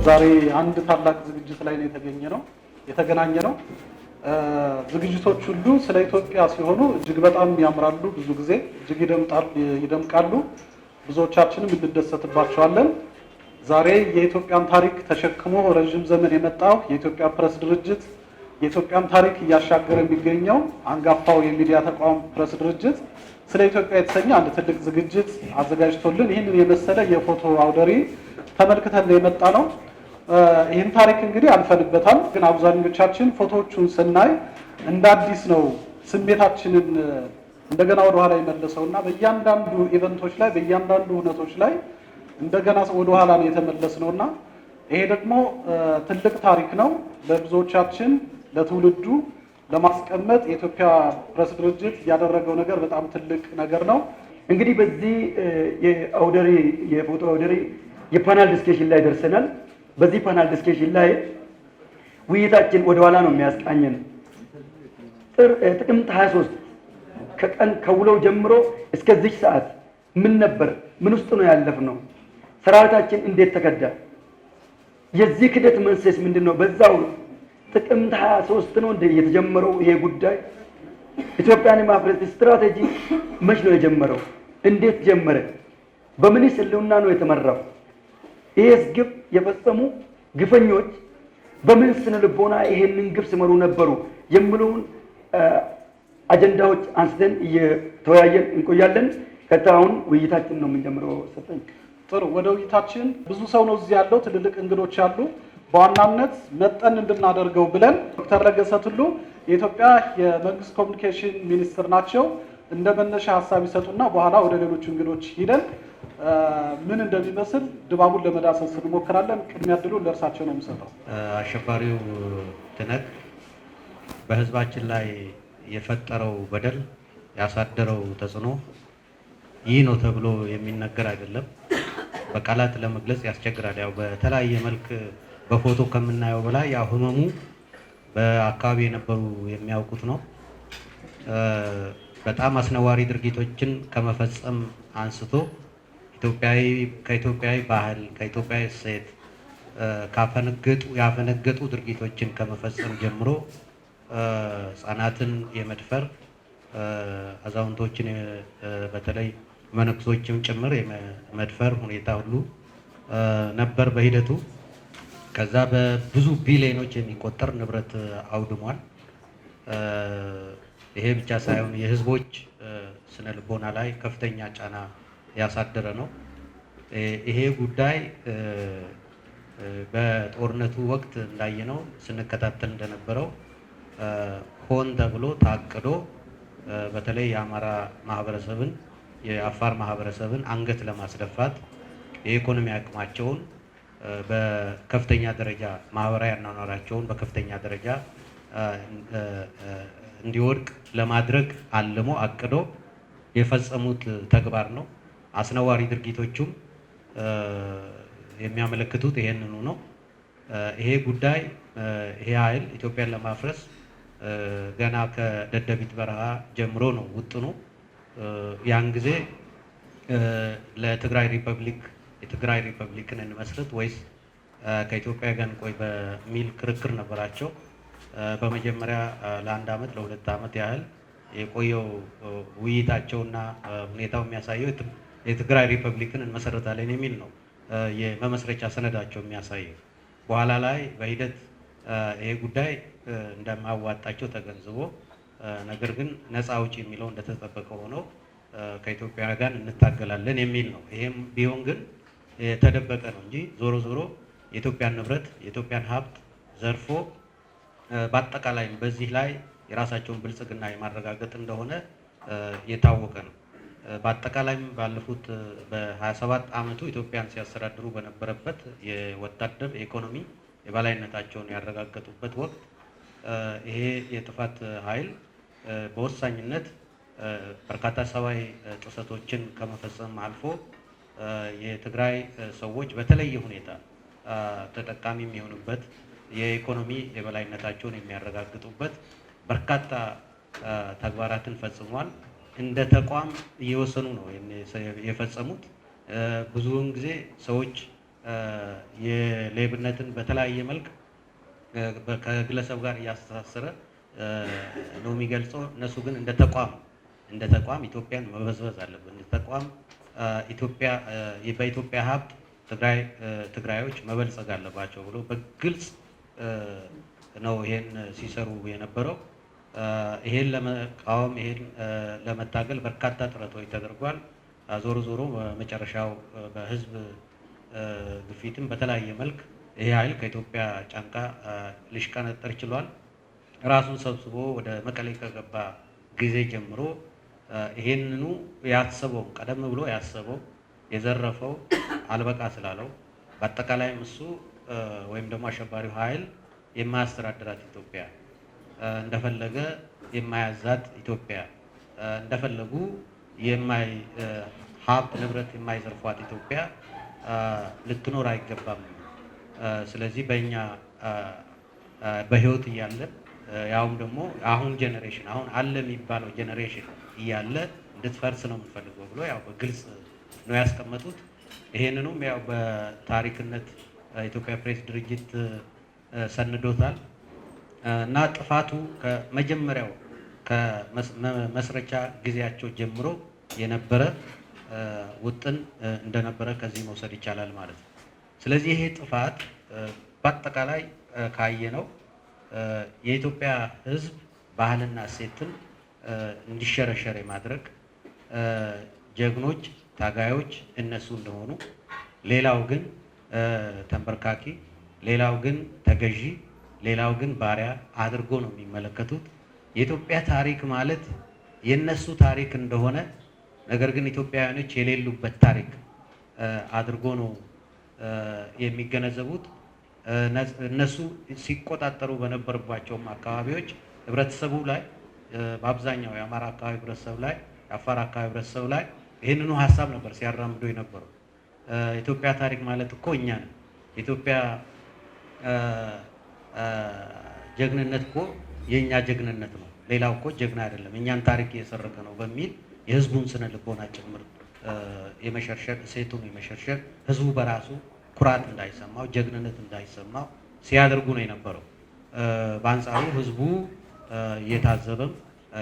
ዛሬ አንድ ታላቅ ዝግጅት ላይ ነው የተገናኘ ነው። ዝግጅቶች ሁሉ ስለ ኢትዮጵያ ሲሆኑ እጅግ በጣም ያምራሉ፣ ብዙ ጊዜ እጅግ ይደምቃሉ፣ ብዙዎቻችንም እንደሰትባቸዋለን። ዛሬ የኢትዮጵያን ታሪክ ተሸክሞ ረጅም ዘመን የመጣው የኢትዮጵያ ፕሬስ ድርጅት የኢትዮጵያን ታሪክ እያሻገረ የሚገኘው አንጋፋው የሚዲያ ተቋም ፕሬስ ድርጅት ስለ ኢትዮጵያ የተሰኘ አንድ ትልቅ ዝግጅት አዘጋጅቶልን ይህንን የመሰለ የፎቶ አውደ ርዕይ ተመልክተን የመጣ ነው። ይህን ታሪክ እንግዲህ አልፈንበታል፣ ግን አብዛኞቻችን ፎቶዎቹን ስናይ እንደ አዲስ ነው ስሜታችንን እንደገና ወደ ኋላ የመለሰውና በእያንዳንዱ ኢቨንቶች ላይ በእያንዳንዱ ሁነቶች ላይ እንደገና ወደ ኋላ ነው የተመለስነውና ይሄ ደግሞ ትልቅ ታሪክ ነው። ለብዙዎቻችን ለትውልዱ ለማስቀመጥ የኢትዮጵያ ፕሬስ ድርጅት ያደረገው ነገር በጣም ትልቅ ነገር ነው። እንግዲህ በዚህ የአውደ ርዕይ የፎቶ አውደ ርዕይ የፓናል ዲስከሽን ላይ ደርሰናል። በዚህ ፓናል ዲስከሽን ላይ ውይይታችን ወደ ኋላ ነው የሚያስቃኘን። ጥቅምት 23 ከቀን ከውለው ጀምሮ እስከዚህ ሰዓት ምን ነበር? ምን ውስጥ ነው ያለፍነው? ሰራዊታችን እንዴት ተከዳ? የዚህ ክደት መንስኤስ ምንድነው? በዛው ጥቅምት 23 ነው እንደ የተጀመረው ይሄ ጉዳይ። ኢትዮጵያን የማፍረስ ስትራቴጂ መች ነው የጀመረው? እንዴት ጀመረ? በምንስ ህልውና ነው የተመራው? ይሄስ ግብ የፈጸሙ ግፈኞች በምን ስነ ልቦና ይሄንን ግብ ሲመሩ ነበሩ የሚሉን አጀንዳዎች አንስተን እየተወያየን እንቆያለን። ከታውን ውይይታችን ነው የምንጀምረው። ሰጠኝ። ጥሩ፣ ወደ ውይይታችን ብዙ ሰው ነው እዚህ ያለው፣ ትልልቅ እንግዶች አሉ። በዋናነት መጠን እንድናደርገው ብለን ዶክተር ለገሰ ቱሉ የኢትዮጵያ የመንግስት ኮሚኒኬሽን ሚኒስትር ናቸው። እንደ መነሻ ሀሳብ ይሰጡና በኋላ ወደ ሌሎች እንግዶች ሂደን ምን እንደሚመስል ድባቡን ለመዳሰስ እንሞክራለን። ቅድሚያ ዕድሉን ለእርሳቸው ነው የምሰጠው። አሸባሪው ትነግ በህዝባችን ላይ የፈጠረው በደል ያሳደረው ተጽዕኖ ይህ ነው ተብሎ የሚነገር አይደለም። በቃላት ለመግለጽ ያስቸግራል። ያው በተለያየ መልክ በፎቶ ከምናየው በላይ ያው ህመሙ በአካባቢ የነበሩ የሚያውቁት ነው። በጣም አስነዋሪ ድርጊቶችን ከመፈጸም አንስቶ ከኢትዮጵያዊ ባህል ከኢትዮጵያዊ እሴት ያፈነገጡ ድርጊቶችን ከመፈጸም ጀምሮ ህጻናትን የመድፈር አዛውንቶችን በተለይ መነኩሶችም ጭምር የመድፈር ሁኔታ ሁሉ ነበር በሂደቱ። ከዛ በብዙ ቢሊዮኖች የሚቆጠር ንብረት አውድሟል። ይሄ ብቻ ሳይሆን የህዝቦች ስነ ልቦና ላይ ከፍተኛ ጫና ያሳደረ ነው። ይሄ ጉዳይ በጦርነቱ ወቅት እንዳየነው ስንከታተል እንደነበረው ሆን ተብሎ ታቅዶ በተለይ የአማራ ማህበረሰብን የአፋር ማህበረሰብን አንገት ለማስደፋት የኢኮኖሚ አቅማቸውን በከፍተኛ ደረጃ ማህበራዊ አኗኗራቸውን በከፍተኛ ደረጃ እንዲወድቅ ለማድረግ አልሞ አቅዶ የፈጸሙት ተግባር ነው። አስነዋሪ ድርጊቶቹም የሚያመለክቱት ይሄንኑ ነው። ይሄ ጉዳይ ይሄ ኃይል ኢትዮጵያን ለማፍረስ ገና ከደደቢት በረሃ ጀምሮ ነው ውጥኑ። ያን ጊዜ ለትግራይ ሪፐብሊክ የትግራይ ሪፐብሊክን እንመስርት ወይስ ከኢትዮጵያ ጋር እንቆይ በሚል ክርክር ነበራቸው። በመጀመሪያ ለአንድ ዓመት ለሁለት ዓመት ያህል የቆየው ውይይታቸውና ሁኔታው የሚያሳየው የትግራይ ሪፐብሊክን እንመሰረታለን የሚል ነው የመመስረቻ ሰነዳቸው የሚያሳየው። በኋላ ላይ በሂደት ይሄ ጉዳይ እንደማያዋጣቸው ተገንዝቦ ነገር ግን ነፃ አውጪ የሚለው እንደተጠበቀ ሆኖ ከኢትዮጵያ ጋር እንታገላለን የሚል ነው። ይሄም ቢሆን ግን የተደበቀ ነው እንጂ ዞሮ ዞሮ የኢትዮጵያን ንብረት የኢትዮጵያን ሀብት ዘርፎ በአጠቃላይ በዚህ ላይ የራሳቸውን ብልጽግና የማረጋገጥ እንደሆነ የታወቀ ነው። በአጠቃላይም ባለፉት በ27 ዓመቱ ኢትዮጵያን ሲያስተዳድሩ በነበረበት የወታደር የኢኮኖሚ የበላይነታቸውን ያረጋገጡበት ወቅት ይሄ የጥፋት ኃይል በወሳኝነት በርካታ ሰብአዊ ጥሰቶችን ከመፈጸም አልፎ የትግራይ ሰዎች በተለየ ሁኔታ ተጠቃሚ የሚሆኑበት የኢኮኖሚ የበላይነታቸውን የሚያረጋግጡበት በርካታ ተግባራትን ፈጽሟል። እንደ ተቋም እየወሰኑ ነው የፈጸሙት። ብዙውን ጊዜ ሰዎች የሌብነትን በተለያየ መልክ ከግለሰብ ጋር እያስተሳሰረ ነው የሚገልጸው። እነሱ ግን እንደ ተቋም ኢትዮጵያን መበዝበዝ አለብን፣ እንደ ተቋም በኢትዮጵያ ሀብት ትግራዮች መበልጸግ አለባቸው ብሎ በግልጽ ነው ይሄን ሲሰሩ የነበረው። ይሄን ለመቃወም ይሄን ለመታገል በርካታ ጥረቶች ተደርጓል። ዞሮ ዞሮ በመጨረሻው በህዝብ ግፊትም በተለያየ መልክ ይሄ ኃይል ከኢትዮጵያ ጫንቃ ሊሽቀነጠር ችሏል። ራሱን ሰብስቦ ወደ መቀሌ ከገባ ጊዜ ጀምሮ ይሄንኑ ያሰበው ቀደም ብሎ ያሰበው የዘረፈው አልበቃ ስላለው በአጠቃላይም እሱ ወይም ደግሞ አሸባሪው ኃይል የማያስተዳድራት ኢትዮጵያ፣ እንደፈለገ የማያዛት ኢትዮጵያ፣ እንደፈለጉ ሀብት ንብረት የማይዘርፏት ኢትዮጵያ ልትኖር አይገባም። ስለዚህ በእኛ በህይወት እያለን ያውም ደግሞ አሁን ጄኔሬሽን አሁን አለ የሚባለው ጄኔሬሽን እያለ እንድትፈርስ ነው የምንፈልገው ብሎ ያው በግልጽ ነው ያስቀመጡት። ይሄንንም ያው በታሪክነት ኢትዮጵያ ፕሬስ ድርጅት ሰንዶታል እና ጥፋቱ ከመጀመሪያው ከመስረቻ ጊዜያቸው ጀምሮ የነበረ ውጥን እንደነበረ ከዚህ መውሰድ ይቻላል ማለት ነው። ስለዚህ ይሄ ጥፋት በአጠቃላይ ካየነው የኢትዮጵያ ሕዝብ ባህልና እሴትን እንዲሸረሸር የማድረግ ጀግኖች ታጋዮች እነሱ እንደሆኑ፣ ሌላው ግን ተንበርካኪ፣ ሌላው ግን ተገዢ፣ ሌላው ግን ባሪያ አድርጎ ነው የሚመለከቱት። የኢትዮጵያ ታሪክ ማለት የነሱ ታሪክ እንደሆነ ነገር ግን ኢትዮጵያውያኖች የሌሉበት ታሪክ አድርጎ ነው የሚገነዘቡት። እነሱ ሲቆጣጠሩ በነበረባቸውም አካባቢዎች ህብረተሰቡ ላይ በአብዛኛው የአማራ አካባቢ ህብረተሰብ ላይ፣ የአፋር አካባቢ ህብረተሰብ ላይ ይህንኑ ሀሳብ ነበር ሲያራምዱ የነበረው። ኢትዮጵያ ታሪክ ማለት እኮ እኛ ነን። ኢትዮጵያ ጀግንነት እኮ የእኛ ጀግንነት ነው፣ ሌላው እኮ ጀግና አይደለም፣ እኛን ታሪክ እየሰረቀ ነው በሚል የህዝቡን ስነ ልቦና ጭምር የመሸርሸር እሴቱን የመሸርሸር ህዝቡ በራሱ ኩራት እንዳይሰማው ጀግንነት እንዳይሰማው ሲያደርጉ ነው የነበረው። በአንጻሩ ህዝቡ እየታዘበም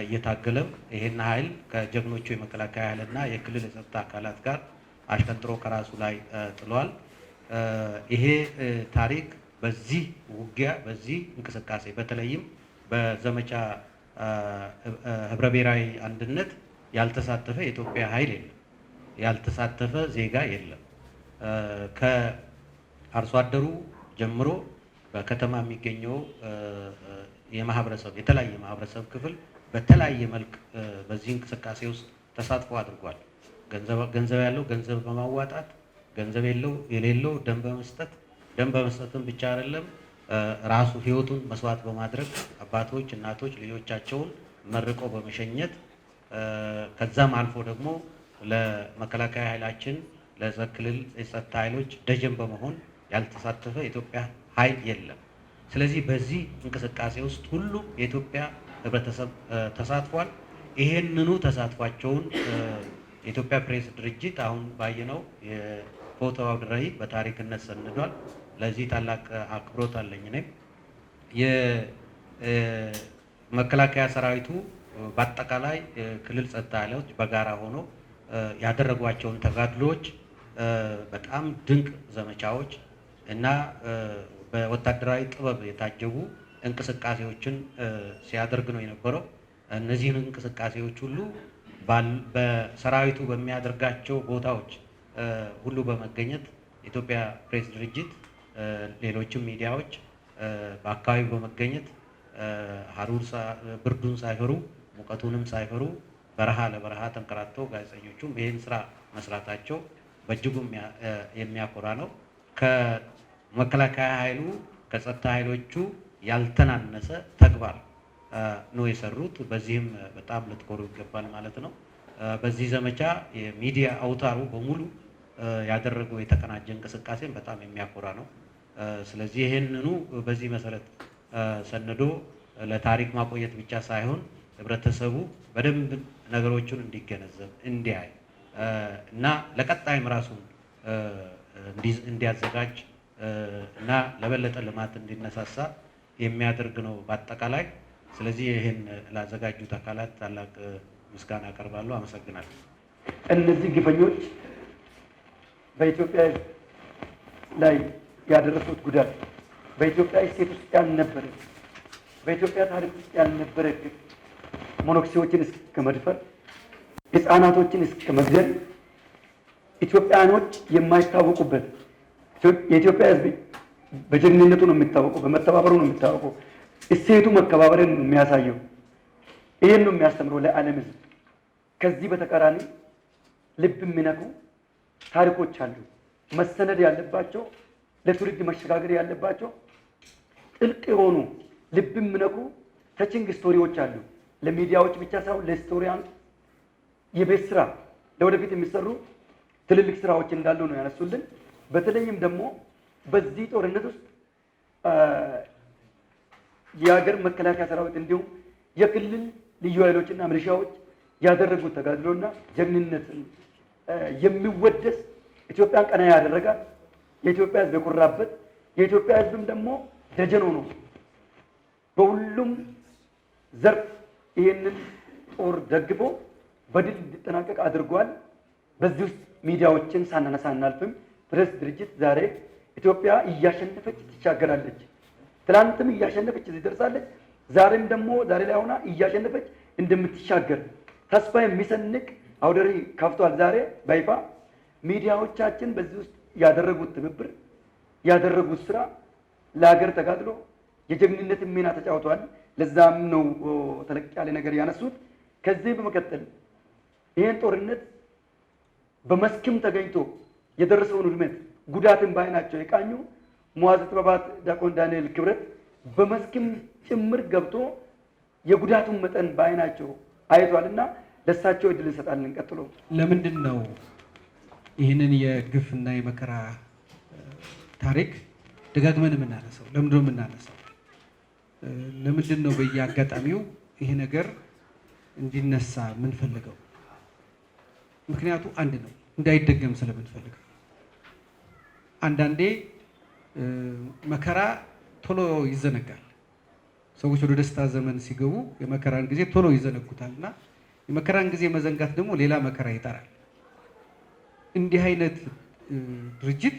እየታገለም ይሄን ኃይል ከጀግኖቹ የመከላከያ ኃይልና የክልል የጸጥታ አካላት ጋር አሽቀንጥሮ ከራሱ ላይ ጥሏል። ይሄ ታሪክ በዚህ ውጊያ በዚህ እንቅስቃሴ በተለይም በዘመቻ ህብረ ብሔራዊ አንድነት ያልተሳተፈ የኢትዮጵያ ኃይል የለም፣ ያልተሳተፈ ዜጋ የለም። ከአርሶ አደሩ ጀምሮ በከተማ የሚገኘው የተለያየ የማህበረሰብ ክፍል በተለያየ መልክ በዚህ እንቅስቃሴ ውስጥ ተሳትፎ አድርጓል። ገንዘብ ያለው ገንዘብ በማዋጣት፣ ገንዘብ የሌለው ደም በመስጠት፣ ደም በመስጠትም ብቻ አይደለም ራሱ ህይወቱን መስዋዕት በማድረግ አባቶች፣ እናቶች ልጆቻቸውን መርቆ በመሸኘት ከዛም አልፎ ደግሞ ለመከላከያ ኃይላችን ለክልል የጸጥታ ኃይሎች ደጀን በመሆን ያልተሳተፈ የኢትዮጵያ ኃይል የለም። ስለዚህ በዚህ እንቅስቃሴ ውስጥ ሁሉም የኢትዮጵያ ህብረተሰብ ተሳትፏል። ይሄንኑ ተሳትፏቸውን የኢትዮጵያ ፕሬስ ድርጅት አሁን ባየነው የፎቶ አውደ ርዕይ በታሪክነት ሰንዷል። ለዚህ ታላቅ አክብሮት አለኝ። እኔም የመከላከያ ሰራዊቱ በአጠቃላይ ክልል ጸጥታ ኃይሎች በጋራ ሆኖ ያደረጓቸውን ተጋድሎዎች በጣም ድንቅ ዘመቻዎች እና በወታደራዊ ጥበብ የታጀቡ እንቅስቃሴዎችን ሲያደርግ ነው የነበረው። እነዚህን እንቅስቃሴዎች ሁሉ በሰራዊቱ በሚያደርጋቸው ቦታዎች ሁሉ በመገኘት የኢትዮጵያ ፕሬስ ድርጅት ሌሎችም ሚዲያዎች በአካባቢው በመገኘት ብርዱን ሳይፈሩ ሙቀቱንም ሳይፈሩ በረሃ ለበረሃ ተንከራተው ጋዜጠኞቹም ይህን ስራ መስራታቸው በእጅጉ የሚያኮራ ነው። ከመከላከያ ኃይሉ ከጸጥታ ኃይሎቹ ያልተናነሰ ተግባር ነው የሰሩት። በዚህም በጣም ልትኮሩ ይገባል ማለት ነው። በዚህ ዘመቻ የሚዲያ አውታሩ በሙሉ ያደረገው የተቀናጀ እንቅስቃሴን በጣም የሚያኮራ ነው። ስለዚህ ይህንኑ በዚህ መሰረት ሰንዶ ለታሪክ ማቆየት ብቻ ሳይሆን ህብረተሰቡ በደንብ ነገሮችን እንዲገነዘብ እንዲያይ እና ለቀጣይም ራሱን እንዲያዘጋጅ እና ለበለጠ ልማት እንዲነሳሳ የሚያደርግ ነው በአጠቃላይ። ስለዚህ ይህን ላዘጋጁት አካላት ታላቅ ምስጋና አቀርባለሁ። አመሰግናለሁ። እነዚህ ግፈኞች በኢትዮጵያ ላይ ያደረሱት ጉዳት በኢትዮጵያ እሴት ውስጥ ያልነበረ በኢትዮጵያ ታሪክ ውስጥ ያልነበረ ግፍ ሞኖክሲዎችን እስከ መድፈር፣ ህፃናቶችን እስከ መግደል፣ ኢትዮጵያኖች የማይታወቁበት የኢትዮጵያ ህዝብ በጀግንነቱ ነው የሚታወቀው፣ በመተባበሩ ነው የሚታወቀው። እሴቱ መከባበርን ነው የሚያሳየው። ይህን ነው የሚያስተምረው ለዓለም ህዝብ። ከዚህ በተቃራኒ ልብ የሚነኩ ታሪኮች አሉ፣ መሰነድ ያለባቸው ለትውልድ መሸጋገር ያለባቸው ጥልቅ የሆኑ ልብ የሚነኩ ተችንግ ስቶሪዎች አሉ። ለሚዲያዎች ብቻ ሳይሆን ለሂስቶሪያን የቤት ስራ ለወደፊት የሚሰሩ ትልልቅ ስራዎች እንዳሉ ነው ያነሱልን። በተለይም ደግሞ በዚህ ጦርነት ውስጥ የሀገር መከላከያ ሰራዊት እንዲሁም የክልል ልዩ ኃይሎችና ሚሊሻዎች ያደረጉት ተጋድሎና ጀግንነትን የሚወደስ ኢትዮጵያን ቀና ያደረጋት የኢትዮጵያ ህዝብ የኮራበት የኢትዮጵያ ህዝብም ደግሞ ደጀኖ ነው በሁሉም ዘርፍ ይህንን ጦር ደግፎ በድል እንዲጠናቀቅ አድርጓል። በዚህ ውስጥ ሚዲያዎችን ሳናነሳ አናልፍም። ፕሬስ ድርጅት ዛሬ ኢትዮጵያ እያሸነፈች ትሻገራለች። ትላንትም እያሸነፈች ትደርሳለች። ዛሬም ደግሞ ዛሬ ላይ ሆና እያሸነፈች እንደምትሻገር ተስፋ የሚሰንቅ አውደ ርዕይ ከፍቷል። ዛሬ በይፋ ሚዲያዎቻችን በዚህ ውስጥ ያደረጉት ትብብር ያደረጉት ስራ ለሀገር ተጋድሎ የጀግንነት ሚና ተጫውተዋል። ለዛም ነው ተለቅ ያለ ነገር ያነሱት። ከዚህ በመቀጠል ይህን ጦርነት በመስክም ተገኝቶ የደረሰውን ውድመት ጉዳትን በዓይናቸው የቃኙ መዋዘ ጥበባት ዲያቆን ዳንኤል ክብረት በመስክም ጭምር ገብቶ የጉዳቱን መጠን በዓይናቸው አይቷልና ለሳቸው እድል እንሰጣለን። ቀጥሎ ለምንድን ነው ይህንን የግፍና የመከራ ታሪክ ደጋግመን የምናነሳው? ለምንድን ነው የምናነሳው? ለምንድን ነው በየአጋጣሚው ይሄ ነገር እንዲነሳ የምንፈልገው? ምክንያቱ አንድ ነው፣ እንዳይደገም ስለምንፈልግ። አንዳንዴ መከራ ቶሎ ይዘነጋል። ሰዎች ወደ ደስታ ዘመን ሲገቡ የመከራን ጊዜ ቶሎ ይዘነጉታል እና የመከራን ጊዜ መዘንጋት ደግሞ ሌላ መከራ ይጠራል። እንዲህ አይነት ድርጅት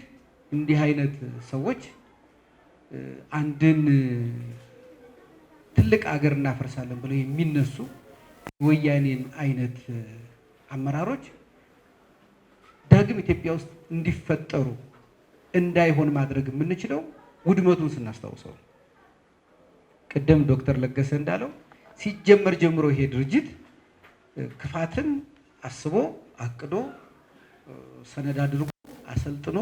እንዲህ አይነት ሰዎች አንድን ትልቅ አገር እናፈርሳለን ብለው የሚነሱ ወያኔን አይነት አመራሮች ዳግም ኢትዮጵያ ውስጥ እንዲፈጠሩ እንዳይሆን ማድረግ የምንችለው ውድመቱን ስናስታውሰው። ቅድም ዶክተር ለገሰ እንዳለው ሲጀመር ጀምሮ ይሄ ድርጅት ክፋትን አስቦ አቅዶ ሰነድ አድርጎ አሰልጥኖ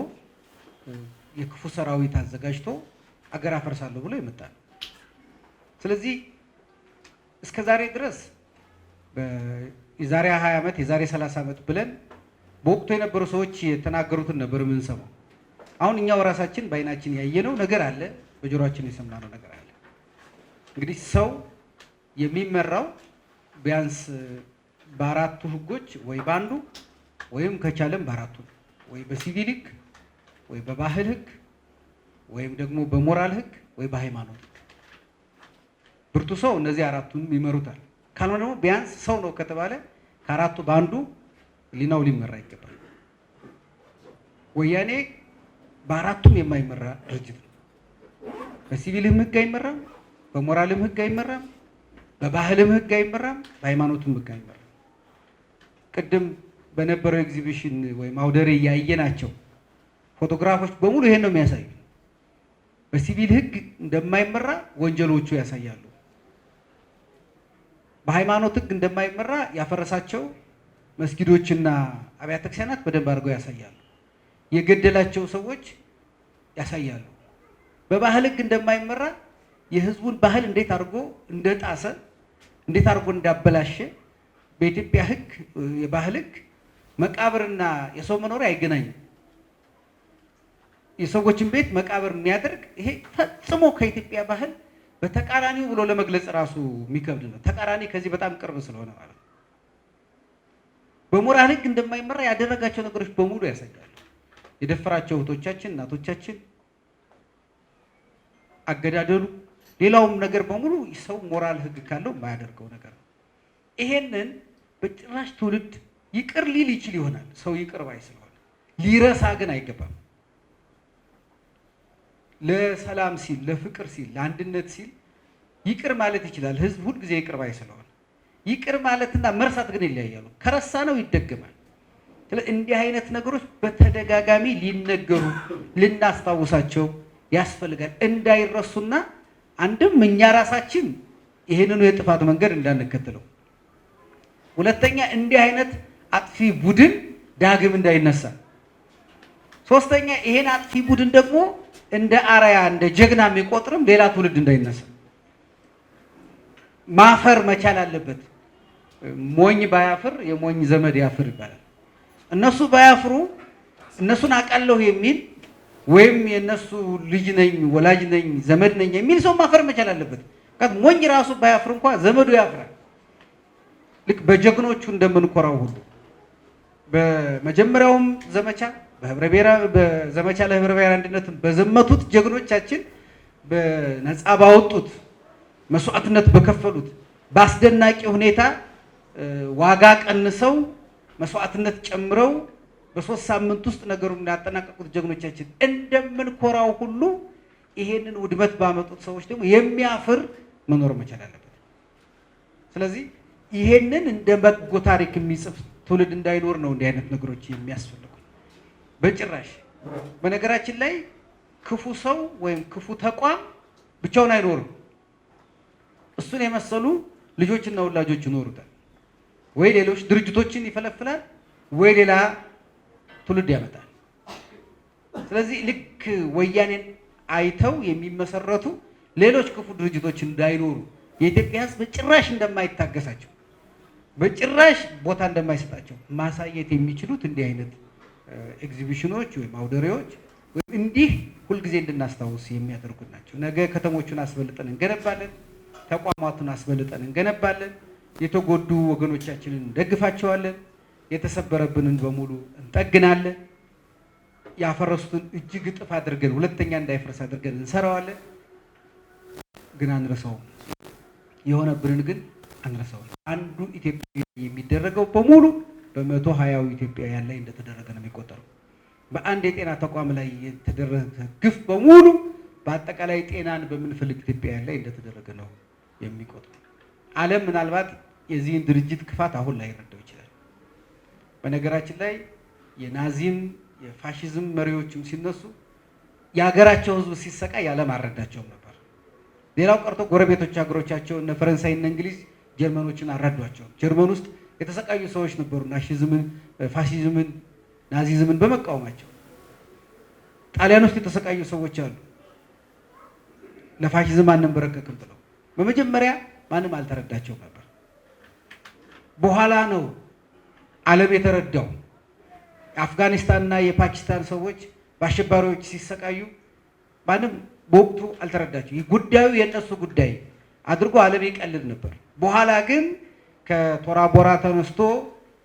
የክፉ ሰራዊት አዘጋጅቶ አገር አፈርሳለሁ ብሎ የመጣ ነው። ስለዚህ እስከ ዛሬ ድረስ የዛሬ 20 ዓመት የዛሬ 30 ዓመት ብለን በወቅቱ የነበሩ ሰዎች የተናገሩትን ነበር የምንሰማው። አሁን እኛው ራሳችን በአይናችን ያየነው ነገር አለ፣ በጆሮአችን የሰማነው ነገር አለ። እንግዲህ ሰው የሚመራው ቢያንስ በአራቱ ህጎች ወይ በአንዱ ወይም ከቻለም በአራቱ ወይ በሲቪል ህግ ወይ በባህል ህግ ወይም ደግሞ በሞራል ህግ ወይ በሃይማኖት ህግ። ብርቱ ሰው እነዚህ አራቱን ይመሩታል። ካልሆነ ደግሞ ቢያንስ ሰው ነው ከተባለ ከአራቱ በአንዱ ሊናው ሊመራ ይገባል። ወያኔ በአራቱም የማይመራ ድርጅት ነው። በሲቪልም ህግ አይመራም፣ በሞራልም ህግ አይመራም፣ በባህልም ህግ አይመራም፣ በሃይማኖትም ህግ አይመራም። ቅድም በነበረው ኤግዚቢሽን ወይም አውደ ርዕይ ያየናቸው ፎቶግራፎች በሙሉ ይሄን ነው የሚያሳዩ። በሲቪል ህግ እንደማይመራ ወንጀሎቹ ያሳያሉ። በሃይማኖት ህግ እንደማይመራ ያፈረሳቸው መስጊዶችና አብያተ ክርስቲያናት በደንብ አድርገው ያሳያሉ። የገደላቸው ሰዎች ያሳያሉ። በባህል ህግ እንደማይመራ የህዝቡን ባህል እንዴት አድርጎ እንደጣሰ እንዴት አድርጎ እንዳበላሸ በኢትዮጵያ ህግ የባህል ህግ መቃብርና የሰው መኖሪያ አይገናኝም። የሰዎችን ቤት መቃብር የሚያደርግ ይሄ ፈጽሞ ከኢትዮጵያ ባህል በተቃራኒው ብሎ ለመግለጽ ራሱ የሚከብድ ነው። ተቃራኒ ከዚህ በጣም ቅርብ ስለሆነ ማለት ነው። በሞራል ህግ እንደማይመራ ያደረጋቸው ነገሮች በሙሉ ያሳያሉ። የደፈራቸው እህቶቻችን፣ እናቶቻችን፣ አገዳደሉ፣ ሌላውም ነገር በሙሉ ሰው ሞራል ህግ ካለው የማያደርገው ነገር ነው። ይሄንን በጭራሽ ትውልድ ይቅር ሊል ይችል ይሆናል። ሰው ይቅር ባይ ስለሆነ ሊረሳ ግን አይገባም። ለሰላም ሲል፣ ለፍቅር ሲል፣ ለአንድነት ሲል ይቅር ማለት ይችላል። ህዝብ ሁልጊዜ ይቅር ባይ ስለሆነ ይቅር ማለትና መርሳት ግን ይለያያሉ። ከረሳ ነው ይደገማል። እንዲህ አይነት ነገሮች በተደጋጋሚ ሊነገሩ ልናስታውሳቸው ያስፈልጋል እንዳይረሱና አንድም እኛ ራሳችን ይህንኑ የጥፋት መንገድ እንዳንከተለው፣ ሁለተኛ እንዲህ አይነት አጥፊ ቡድን ዳግም እንዳይነሳ፣ ሶስተኛ ይሄን አጥፊ ቡድን ደግሞ እንደ አርአያ እንደ ጀግና የሚቆጥርም ሌላ ትውልድ እንዳይነሳ ማፈር መቻል አለበት። ሞኝ ባያፍር የሞኝ ዘመድ ያፍር ይባላል። እነሱ ባያፍሩ እነሱን አውቃለሁ የሚል ወይም የነሱ ልጅ ነኝ ወላጅ ነኝ ዘመድ ነኝ የሚል ሰው ማፈር መቻል አለበት። ሞኝ ራሱ ባያፍር እንኳ ዘመዱ ያፍራል። ልክ በጀግኖቹ እንደምንኮራው ሁሉ በመጀመሪያውም ዘመቻ በዘመቻ ለህብረ ብሔራዊ አንድነት በዘመቱት ጀግኖቻችን በነፃ ባወጡት መስዋዕትነት በከፈሉት በአስደናቂ ሁኔታ ዋጋ ቀንሰው መስዋዕትነት ጨምረው በ3 ሳምንት ውስጥ ነገሩን ያጠናቀቁት ጀግኖቻችን እንደምንኮራው ሁሉ ይሄንን ውድመት ባመጡት ሰዎች ደግሞ የሚያፍር መኖር መቻል አለበት። ስለዚህ ይሄንን እንደ በጎ ታሪክ የሚጽፍ ትውልድ እንዳይኖር ነው እንዲህ አይነት ነገሮች የሚያስፈልጉ። በጭራሽ በነገራችን ላይ ክፉ ሰው ወይም ክፉ ተቋም ብቻውን አይኖርም። እሱን የመሰሉ ልጆችና ወላጆች ይኖሩታል። ወይ ሌሎች ድርጅቶችን ይፈለፍላል፣ ወይ ሌላ ትውልድ ያመጣል። ስለዚህ ልክ ወያኔን አይተው የሚመሰረቱ ሌሎች ክፉ ድርጅቶች እንዳይኖሩ የኢትዮጵያ ሕዝብ በጭራሽ እንደማይታገሳቸው፣ በጭራሽ ቦታ እንደማይሰጣቸው ማሳየት የሚችሉት እንዲህ አይነት ኤግዚቢሽኖች ወይም አውደሬዎች ወይም እንዲህ ሁልጊዜ እንድናስታውስ የሚያደርጉት ናቸው። ነገ ከተሞቹን አስበልጠን እንገነባለን፣ ተቋማቱን አስበልጠን እንገነባለን፣ የተጎዱ ወገኖቻችንን እንደግፋቸዋለን፣ የተሰበረብንን በሙሉ እንጠግናለን፣ ያፈረሱትን እጅግ እጥፍ አድርገን ሁለተኛ እንዳይፈርስ አድርገን እንሰራዋለን። ግን አንረሳውም። የሆነብንን ግን አንረሳውም። አንዱ ኢትዮጵያ የሚደረገው በሙሉ በ120 ኢትዮጵያውያን ላይ እንደተደረገ ነው የሚቆጠረው። በአንድ የጤና ተቋም ላይ የተደረገ ግፍ በሙሉ በአጠቃላይ ጤናን በምንፈልግ ኢትዮጵያውያን ላይ እንደተደረገ ነው የሚቆጠረው። ዓለም ምናልባት የዚህን ድርጅት ክፋት አሁን ላይ ይረዳው ይችላል። በነገራችን ላይ የናዚም የፋሽዝም መሪዎችም ሲነሱ የሀገራቸው ሕዝብ ሲሰቃይ ዓለም አልረዳቸውም ነበር። ሌላው ቀርቶ ጎረቤቶች ሀገሮቻቸው እነ ፈረንሳይና እንግሊዝ ጀርመኖችን አልረዷቸውም። ጀርመን ውስጥ የተሰቃዩ ሰዎች ነበሩ ናሺዝምን፣ ፋሺዝምን፣ ናዚዝምን በመቃወማቸው። ጣሊያን ውስጥ የተሰቃዩ ሰዎች አሉ ለፋሺዝም አንበረከክም ብለው። በመጀመሪያ ማንም አልተረዳቸውም ነበር። በኋላ ነው ዓለም የተረዳው። የአፍጋኒስታንና የፓኪስታን ሰዎች በአሸባሪዎች ሲሰቃዩ ማንም በወቅቱ አልተረዳቸው። ይህ ጉዳዩ የእነሱ ጉዳይ አድርጎ ዓለም ይቀልድ ነበር። በኋላ ግን ከቶራ ቦራ ተነስቶ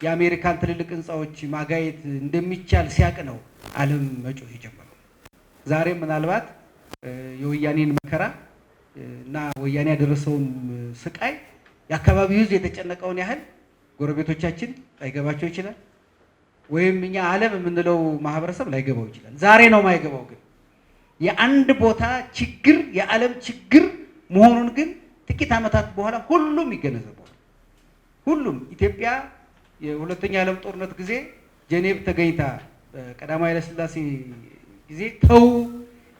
የአሜሪካን ትልልቅ ህንፃዎች ማጋየት እንደሚቻል ሲያቅ ነው ዓለም መጮህ የጀመረው። ዛሬም ምናልባት የወያኔን መከራ እና ወያኔ ያደረሰውን ስቃይ የአካባቢው ህዝብ የተጨነቀውን ያህል ጎረቤቶቻችን ላይገባቸው ይችላል፣ ወይም እኛ ዓለም የምንለው ማህበረሰብ ላይገባው ይችላል። ዛሬ ነው ማይገባው። ግን የአንድ ቦታ ችግር የዓለም ችግር መሆኑን ግን ጥቂት ዓመታት በኋላ ሁሉም ይገነዘባል። ሁሉም ኢትዮጵያ የሁለተኛ ዓለም ጦርነት ጊዜ ጄኔቭ ተገኝታ በቀዳማዊ ኃይለ ሥላሴ ጊዜ ተው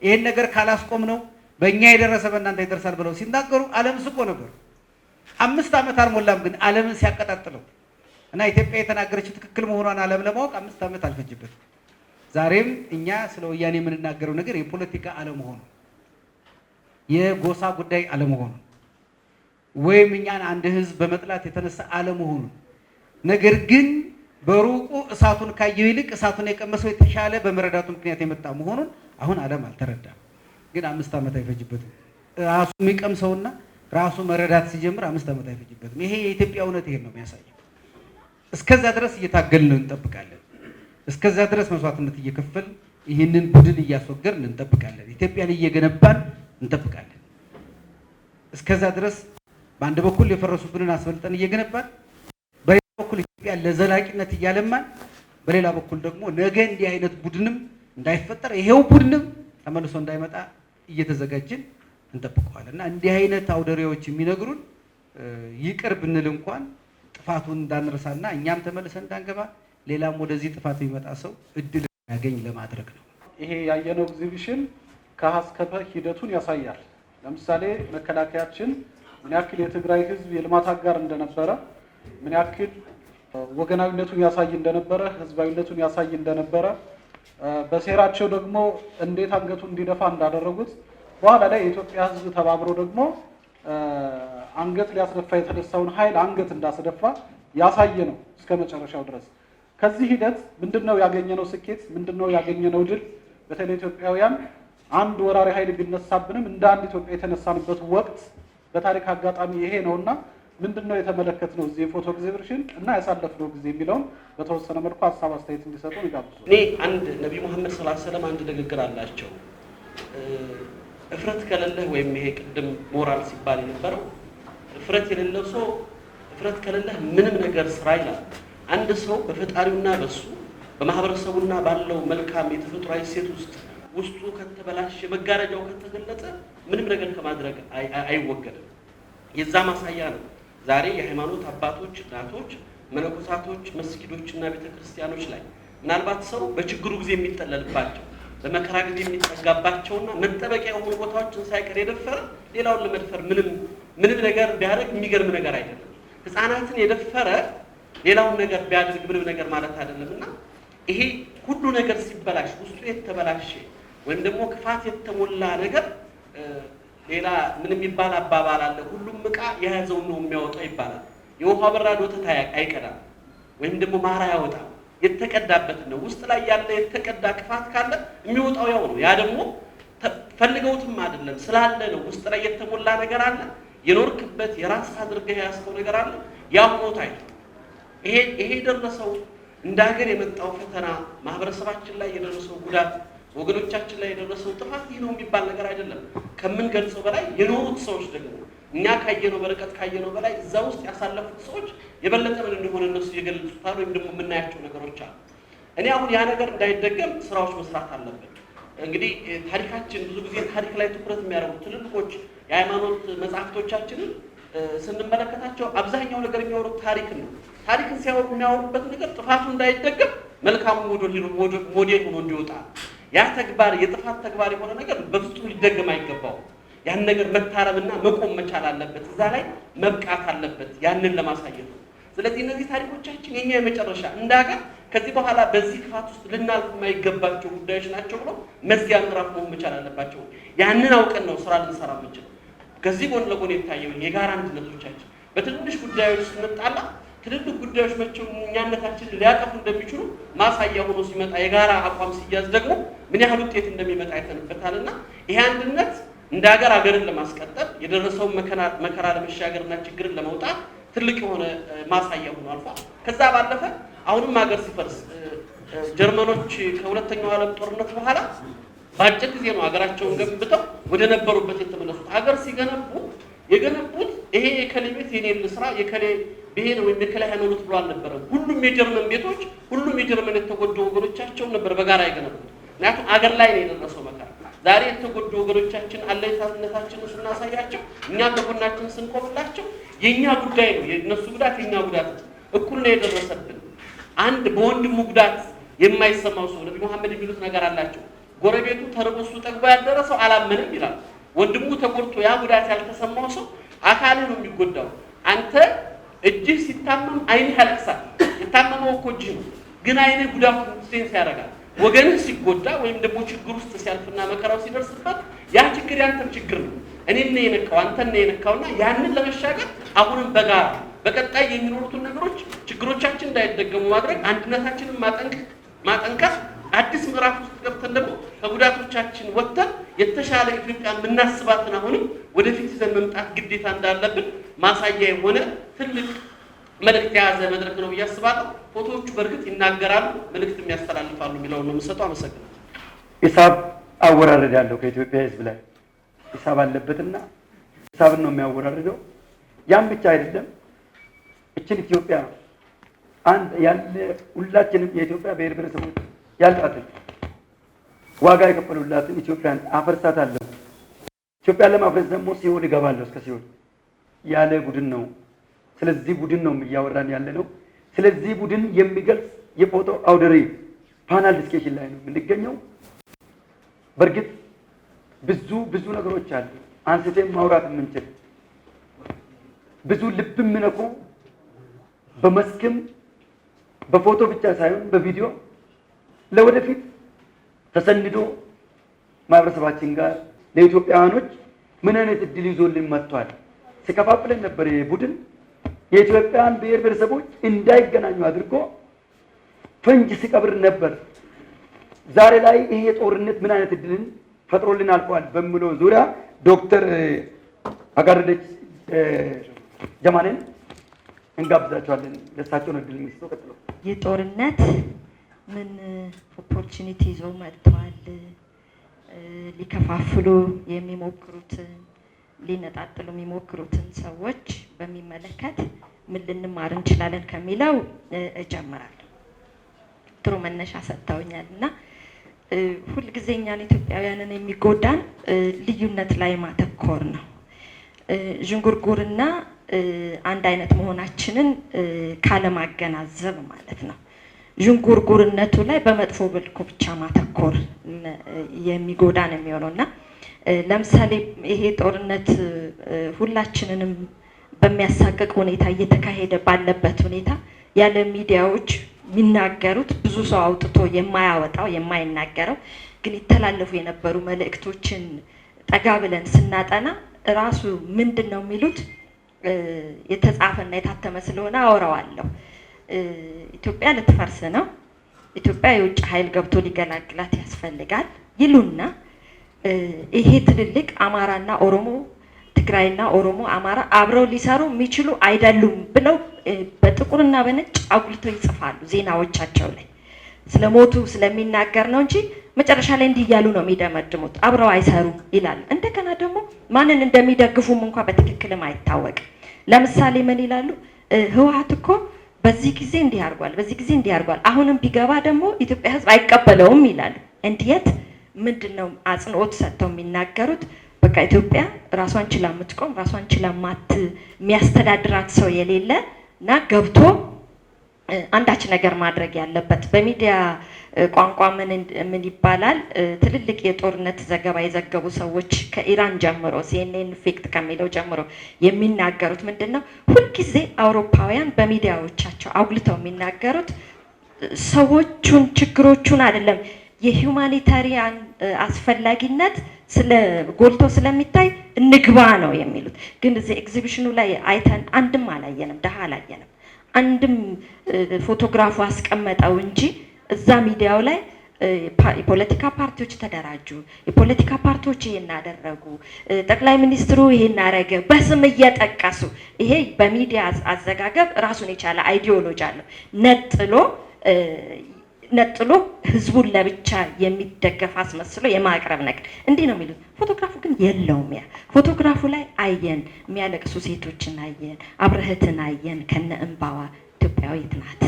ይሄን ነገር ካላስቆም ነው በእኛ የደረሰ በእናንተ ይደርሳል ብለው ሲናገሩ ዓለም ስቆ ነበር። 5 ዓመት አልሞላም ግን ዓለምን ሲያቀጣጥለው እና ኢትዮጵያ የተናገረችው ትክክል መሆኗን ዓለም ለማወቅ 5 ዓመት አልፈጅበትም። ዛሬም እኛ ስለ ወያኔ የምንናገረው ነገር የፖለቲካ አለመሆኑ፣ የጎሳ ጉዳይ አለመሆኑ፣ ወይም እኛን አንድ ህዝብ በመጥላት የተነሳ አለመሆኑ፣ ነገር ግን በሩቁ እሳቱን ካየው ይልቅ እሳቱን የቀመሰው የተሻለ በመረዳቱ ምክንያት የመጣ መሆኑን አሁን ዓለም አልተረዳም። ግን 5 ዓመት አይፈጅበትም። ራሱ የሚቀምሰውና ራሱ መረዳት ሲጀምር 5 ዓመት አይፈጅበትም። ይሄ የኢትዮጵያ እውነት ይሄን ነው የሚያሳየው። እስከዛ ድረስ እየታገልን እንጠብቃለን። እስከዛ ድረስ መስዋዕትነት እየከፈል ይህንን ቡድን እያስወገድን እንጠብቃለን። ኢትዮጵያን እየገነባን እንጠብቃለን። እስከዛ ድረስ በአንድ በኩል የፈረሱብንን አስበልጠን እየገነባን፣ በሌላ በኩል ኢትዮጵያን ለዘላቂነት እያለማን፣ በሌላ በኩል ደግሞ ነገ እንዲህ አይነት ቡድንም እንዳይፈጠር ይሄው ቡድንም ተመልሶ እንዳይመጣ እየተዘጋጀን እንጠብቀዋለን እና እንዲህ አይነት አውደሬዎች የሚነግሩን ይቅር ብንል እንኳን ጥፋቱን እንዳንረሳና እኛም ተመልሰን እንዳንገባ ሌላም ወደዚህ ጥፋት የሚመጣ ሰው እድል ያገኝ ለማድረግ ነው። ይሄ ያየነው ኤግዚቢሽን ከሀ እስከ ፐ ሂደቱን ያሳያል። ለምሳሌ መከላከያችን ምን ያክል የትግራይ ህዝብ የልማት አጋር እንደነበረ፣ ምን ያክል ወገናዊነቱን ያሳይ እንደነበረ፣ ህዝባዊነቱን ያሳይ እንደነበረ፣ በሴራቸው ደግሞ እንዴት አንገቱን እንዲደፋ እንዳደረጉት፣ በኋላ ላይ የኢትዮጵያ ህዝብ ተባብሮ ደግሞ አንገት ሊያስደፋ የተነሳውን ኃይል አንገት እንዳስደፋ ያሳየ ነው እስከ መጨረሻው ድረስ። ከዚህ ሂደት ምንድነው ያገኘነው ስኬት? ምንድነው ያገኘነው ድል? በተለይ ኢትዮጵያውያን አንድ ወራሪ ኃይል ቢነሳብንም እንደ አንድ ኢትዮጵያ የተነሳንበት ወቅት በታሪክ አጋጣሚ ይሄ ነውና ምንድነው የተመለከትነው እዚህ የፎቶ ኤግዚቢሽን እና ያሳለፍነው ጊዜ የሚለውን በተወሰነ መልኩ ሀሳብ አስተያየት እንዲሰጡ ይጋብዛል። እኔ አንድ ነብዩ መሐመድ ሰለላሁ ዐለይሂ ወሰለም አንድ ንግግር አላቸው። እፍረት ከሌለህ ወይም ይሄ ቅድም ሞራል ሲባል የነበረው እፍረት የሌለው ሰው እፍረት ከሌለህ ምንም ነገር ስራ ይላል። አንድ ሰው በፈጣሪውና በሱ በማህበረሰቡና ባለው መልካም የተፈጥሯዊ ሴት ውስጡ ከተበላሸ መጋረጃው ከተገለጠ ምንም ነገር ከማድረግ አይወገድም። የዛ ማሳያ ነው ዛሬ የሃይማኖት አባቶች፣ እናቶች፣ መነኮሳቶች መስጊዶችና ቤተክርስቲያኖች ላይ ምናልባት ሰው በችግሩ ጊዜ የሚጠለልባቸው በመከራ ጊዜ የሚጠጋባቸውና መጠበቂያ የሆኑ ቦታዎችን ሳይቀር የደፈረ ሌላውን ለመድፈር ምንም ነገር ቢያደርግ የሚገርም ነገር አይደለም። ህፃናትን የደፈረ ሌላውን ነገር ቢያደርግ ምንም ነገር ማለት አይደለምና ይሄ ሁሉ ነገር ሲበላሽ ውስጡ የተበላሸ ወይም ደግሞ ክፋት የተሞላ ነገር ሌላ ምን የሚባል አባባል አለ፣ ሁሉም ዕቃ የያዘውን ነው የሚያወጣው ይባላል። የውሃ በራድ ወተት አይቀዳም ወይም ደግሞ ማር አያወጣም፣ የተቀዳበት ነው። ውስጥ ላይ ያለ የተቀዳ ክፋት ካለ የሚወጣው ያው ነው። ያ ደግሞ ፈልገውትም አይደለም ስላለ ነው። ውስጥ ላይ የተሞላ ነገር አለ፣ የኖርክበት የራስ አድርገህ ያስከው ነገር አለ። ያ ሆኖ ታይቶ ይሄ ደረሰው እንደ ሀገር የመጣው ፈተና፣ ማህበረሰባችን ላይ የደረሰው ጉዳት፣ ወገኖቻችን ላይ የደረሰው ጥፋት ይህ ነው የሚባል ነገር አይደለም። ከምንገልጸው በላይ የኖሩት ሰዎች ደግሞ እኛ ካየነው በርቀት ካየነው በላይ እዛ ውስጥ ያሳለፉት ሰዎች የበለጠ ምን እንደሆነ እነሱ የገለጹታል ወይም ደግሞ የምናያቸው ነገሮች አሉ። እኔ አሁን ያ ነገር እንዳይደገም ስራዎች መስራት አለብን። እንግዲህ ታሪካችን ብዙ ጊዜ ታሪክ ላይ ትኩረት የሚያደርጉ ትልልቆች የሃይማኖት መጽሐፍቶቻችንን ስንመለከታቸው አብዛኛው ነገር የሚያወሩት ታሪክን ነው። ታሪክን ሲያወሩ የሚያወሩበት ነገር ጥፋቱ እንዳይደገም መልካሙ ሞዴል ሆኖ እንዲወጣ፣ ያ ተግባር የጥፋት ተግባር የሆነ ነገር በፍጹም ሊደገም አይገባውም። ያን ነገር መታረምና መቆም መቻል አለበት። እዛ ላይ መብቃት አለበት። ያንን ለማሳየት ነው። ስለዚህ እነዚህ ታሪኮቻችን የኛ የመጨረሻ እንደ ሀገር ከዚህ በኋላ በዚህ ክፋት ውስጥ ልናልፍ የማይገባቸው ጉዳዮች ናቸው ብሎ መዝጊያ ምዕራፍ መሆን መቻል አለባቸው። ያንን አውቀን ነው ስራ ልንሰራ የምንችለው። ከዚህ ጎን ለጎን የታየው የጋራ አንድነቶቻችን በትንሽ ጉዳዮች ስንጣላ ትልልቅ ጉዳዮች መቼም እኛነታችንን ሊያጠፉ እንደሚችሉ ማሳያ ሆኖ ሲመጣ የጋራ አቋም ሲያዝ ደግሞ ምን ያህል ውጤት እንደሚመጣ አይተንበታልና ይሄ አንድነት እንደ ሀገርን ለማስቀጠል የደረሰውን መከራ ለመሻገርና ችግርን ለመውጣት ትልቅ የሆነ ማሳያ ሆኖ አልፏል። ከዛ ባለፈ አሁንም ሀገር ሲፈርስ ጀርመኖች ከሁለተኛው ዓለም ጦርነት በኋላ በአጭር ጊዜ ነው ሀገራቸውን ገንብተው ወደ ነበሩበት የተመለሱት። ሀገር ሲገነቡ የገነቡት ይሄ የከሌ ቤት የኔ ልስራ የከሌ ብሔር ወይም የከሌ ሃይማኖት ብሎ አልነበረም። ሁሉም የጀርመን ቤቶች ሁሉም የጀርመን የተጎዱ ወገኖቻቸውን ነበር በጋራ የገነቡት። ምክንያቱም አገር ላይ ነው የደረሰው መከራ። ዛሬ የተጎዱ ወገኖቻችን አለኝታነታችንን ስናሳያቸው፣ እኛ ከጎናችን ስንቆምላቸው የኛ ጉዳይ ነው የነሱ ጉዳት የኛ ጉዳት እኩል ነው የደረሰብን። አንድ በወንድሙ ጉዳት የማይሰማው ሰው ነብዩ መሐመድ የሚሉት ነገር አላቸው። ጎረቤቱ ተርቦሱ ጠግቦ ያደረሰው አላመነም ይላል። ወንድሙ ተጎድቶ ያ ጉዳት ያልተሰማው ሰው አካል ነው የሚጎዳው። አንተ እጅህ ሲታመም አይንህ ያለቅሳል። የታመመው እኮ እጅህ ነው፣ ግን አይንህ ጉዳቱ ሴንስ ያደርጋል። ወገንህ ሲጎዳ ወይም ደግሞ ችግር ውስጥ ሲያልፍና መከራው ሲደርስበት ያ ችግር ያንተም ችግር ነው። እኔን ነው የነካው አንተን ነው የነካውና ያንን ለመሻገር አሁንም በጋራ በቀጣይ የሚኖሩትን ነገሮች ችግሮቻችን እንዳይደገሙ ማድረግ፣ አንድነታችንን ማጠንከር፣ አዲስ ምዕራፍ ውስጥ ገብተን ደግሞ ከጉዳቶቻችን ወጥተን የተሻለ ኢትዮጵያ የምናስባትን አሁንም ወደፊት ይዘን መምጣት ግዴታ እንዳለብን ማሳያ የሆነ ትልቅ መልእክት የያዘ መድረክ ነው ብዬ አስባለሁ። ፎቶዎቹ በእርግጥ ይናገራሉ፣ መልእክት የሚያስተላልፋሉ የሚለውን ነው የምሰጠው። አመሰግናለሁ። ሂሳብ አወራረዳለሁ ከኢትዮጵያ ሕዝብ ላይ ሂሳብ አለበትና ሂሳብን ነው የሚያወራርደው። ያም ብቻ አይደለም። እችን ኢትዮጵያ አንድ ያለ ሁላችንም የኢትዮጵያ ብሔር ብሔረሰቦች ያላትን ዋጋ የከፈሉላትን ኢትዮጵያን አፈርሳታለሁ። ኢትዮጵያን ለማፍረስ ደግሞ ሲኦል እገባለሁ እስከ ሲኦል ያለ ቡድን ነው። ስለዚህ ቡድን ነው እያወራን ያለ ነው። ስለዚህ ቡድን የሚገልጽ የፎቶ አውደ ርዕይ ፓናል ዲስከሽን ላይ ነው የምንገኘው። በእርግጥ ብዙ ነገሮች አሉ አንስተን ማውራት የምንችል ብዙ ልብ የሚነኩ በመስክም በፎቶ ብቻ ሳይሆን በቪዲዮ ለወደፊት ተሰንዶ ማህበረሰባችን ጋር ለኢትዮጵያውያኖች ምን አይነት እድል ይዞልን መጥቷል። ሲከፋፍለን ነበር ቡድን የኢትዮጵያን ብሔር ብሔረሰቦች እንዳይገናኙ አድርጎ ፈንጅ ሲቀብር ነበር። ዛሬ ላይ ይሄ ጦርነት ምን አይነት እድልን ፈጥሮልን አልፏል በሚለው ዙሪያ ዶክተር አጋረደች ጀማልን እንጋብዛቸዋለን። ለሳቸውን እድል የሚሰጠው ቀጥሎ የጦርነት ምን ኦፖርቹኒቲ ይዞ መጥቷል፣ ሊከፋፍሉ የሚሞክሩትን ሊነጣጥሉ የሚሞክሩትን ሰዎች በሚመለከት ምን ልንማር እንችላለን ከሚለው እጀምራለሁ። ጥሩ መነሻ ሰጥተውኛል እና ሁልጊዜ እኛን ኢትዮጵያውያንን የሚጎዳን ልዩነት ላይ ማተኮር ነው። ዥንጉርጉርና አንድ አይነት መሆናችንን ካለማገናዘብ ማለት ነው። ዥንጉርጉርነቱ ላይ በመጥፎ መልኩ ብቻ ማተኮር የሚጎዳን የሚሆነው እና ለምሳሌ ይሄ ጦርነት ሁላችንንም በሚያሳቅቅ ሁኔታ እየተካሄደ ባለበት ሁኔታ ያለ ሚዲያዎች የሚናገሩት ብዙ ሰው አውጥቶ የማያወጣው የማይናገረው ግን ይተላለፉ የነበሩ መልእክቶችን ጠጋ ብለን ስናጠና ራሱ ምንድን ነው የሚሉት የተጻፈና የታተመ ስለሆነ አወራዋለሁ። ኢትዮጵያ ልትፈርስ ነው፣ ኢትዮጵያ የውጭ ኃይል ገብቶ ሊገላግላት ያስፈልጋል ይሉና ይሄ ትልልቅ አማራና ኦሮሞ፣ ትግራይና ኦሮሞ አማራ አብረው ሊሰሩ የሚችሉ አይደሉም ብለው በጥቁርና በነጭ አጉልተው ይጽፋሉ ዜናዎቻቸው ላይ። ስለሞቱ ስለሚናገር ነው እንጂ መጨረሻ ላይ እንዲህ እያሉ ነው የሚደመድሙት፣ አብረው አይሰሩም ይላሉ። እንደገና ደግሞ ማንን እንደሚደግፉም እንኳን በትክክልም አይታወቅም። ለምሳሌ ምን ይላሉ? ህወሓት እኮ በዚህ ጊዜ እንዲህ አድርጓል፣ በዚህ ጊዜ እንዲህ አድርጓል፣ አሁንም ቢገባ ደግሞ ኢትዮጵያ ህዝብ አይቀበለውም ይላሉ። እንዴት ምንድን ነው አጽንኦት ሰጥተው የሚናገሩት? በቃ ኢትዮጵያ ራሷን ችላ የምትቆም ራሷን ችላ የሚያስተዳድራት ሰው የሌለ እና ገብቶ አንዳች ነገር ማድረግ ያለበት። በሚዲያ ቋንቋ ምን ይባላል? ትልልቅ የጦርነት ዘገባ የዘገቡ ሰዎች ከኢራን ጀምሮ ሲኤንኤን ፌክት ከሚለው ጀምሮ የሚናገሩት ምንድን ነው? ሁልጊዜ አውሮፓውያን በሚዲያዎቻቸው አጉልተው የሚናገሩት ሰዎቹን ችግሮቹን አይደለም፣ የሂውማኒታሪያን አስፈላጊነት ጎልቶ ስለሚታይ እንግባ ነው የሚሉት። ግን እዚህ ኤግዚቢሽኑ ላይ አይተን አንድም አላየንም፣ ደሃ አላየንም። አንድም ፎቶግራፉ አስቀመጠው እንጂ እዛ ሚዲያው ላይ የፖለቲካ ፓርቲዎች ተደራጁ፣ የፖለቲካ ፓርቲዎች ይሄን አደረጉ፣ ጠቅላይ ሚኒስትሩ ይሄን አረገ በስም እየጠቀሱ። ይሄ በሚዲያ አዘጋገብ ራሱን የቻለ አይዲዮሎጂ አለው። ነጥሎ ህዝቡን ለብቻ የሚደገፍ አስመስሎ የማቅረብ ነገር እንዲህ ነው የሚሉት። ፎቶግራፉ ግን የለውም። ያ ፎቶግራፉ ላይ አየን፣ የሚያለቅሱ ሴቶችን አየን፣ አብረህትን አየን ከነ እንባዋ ኢትዮጵያዊት ናት።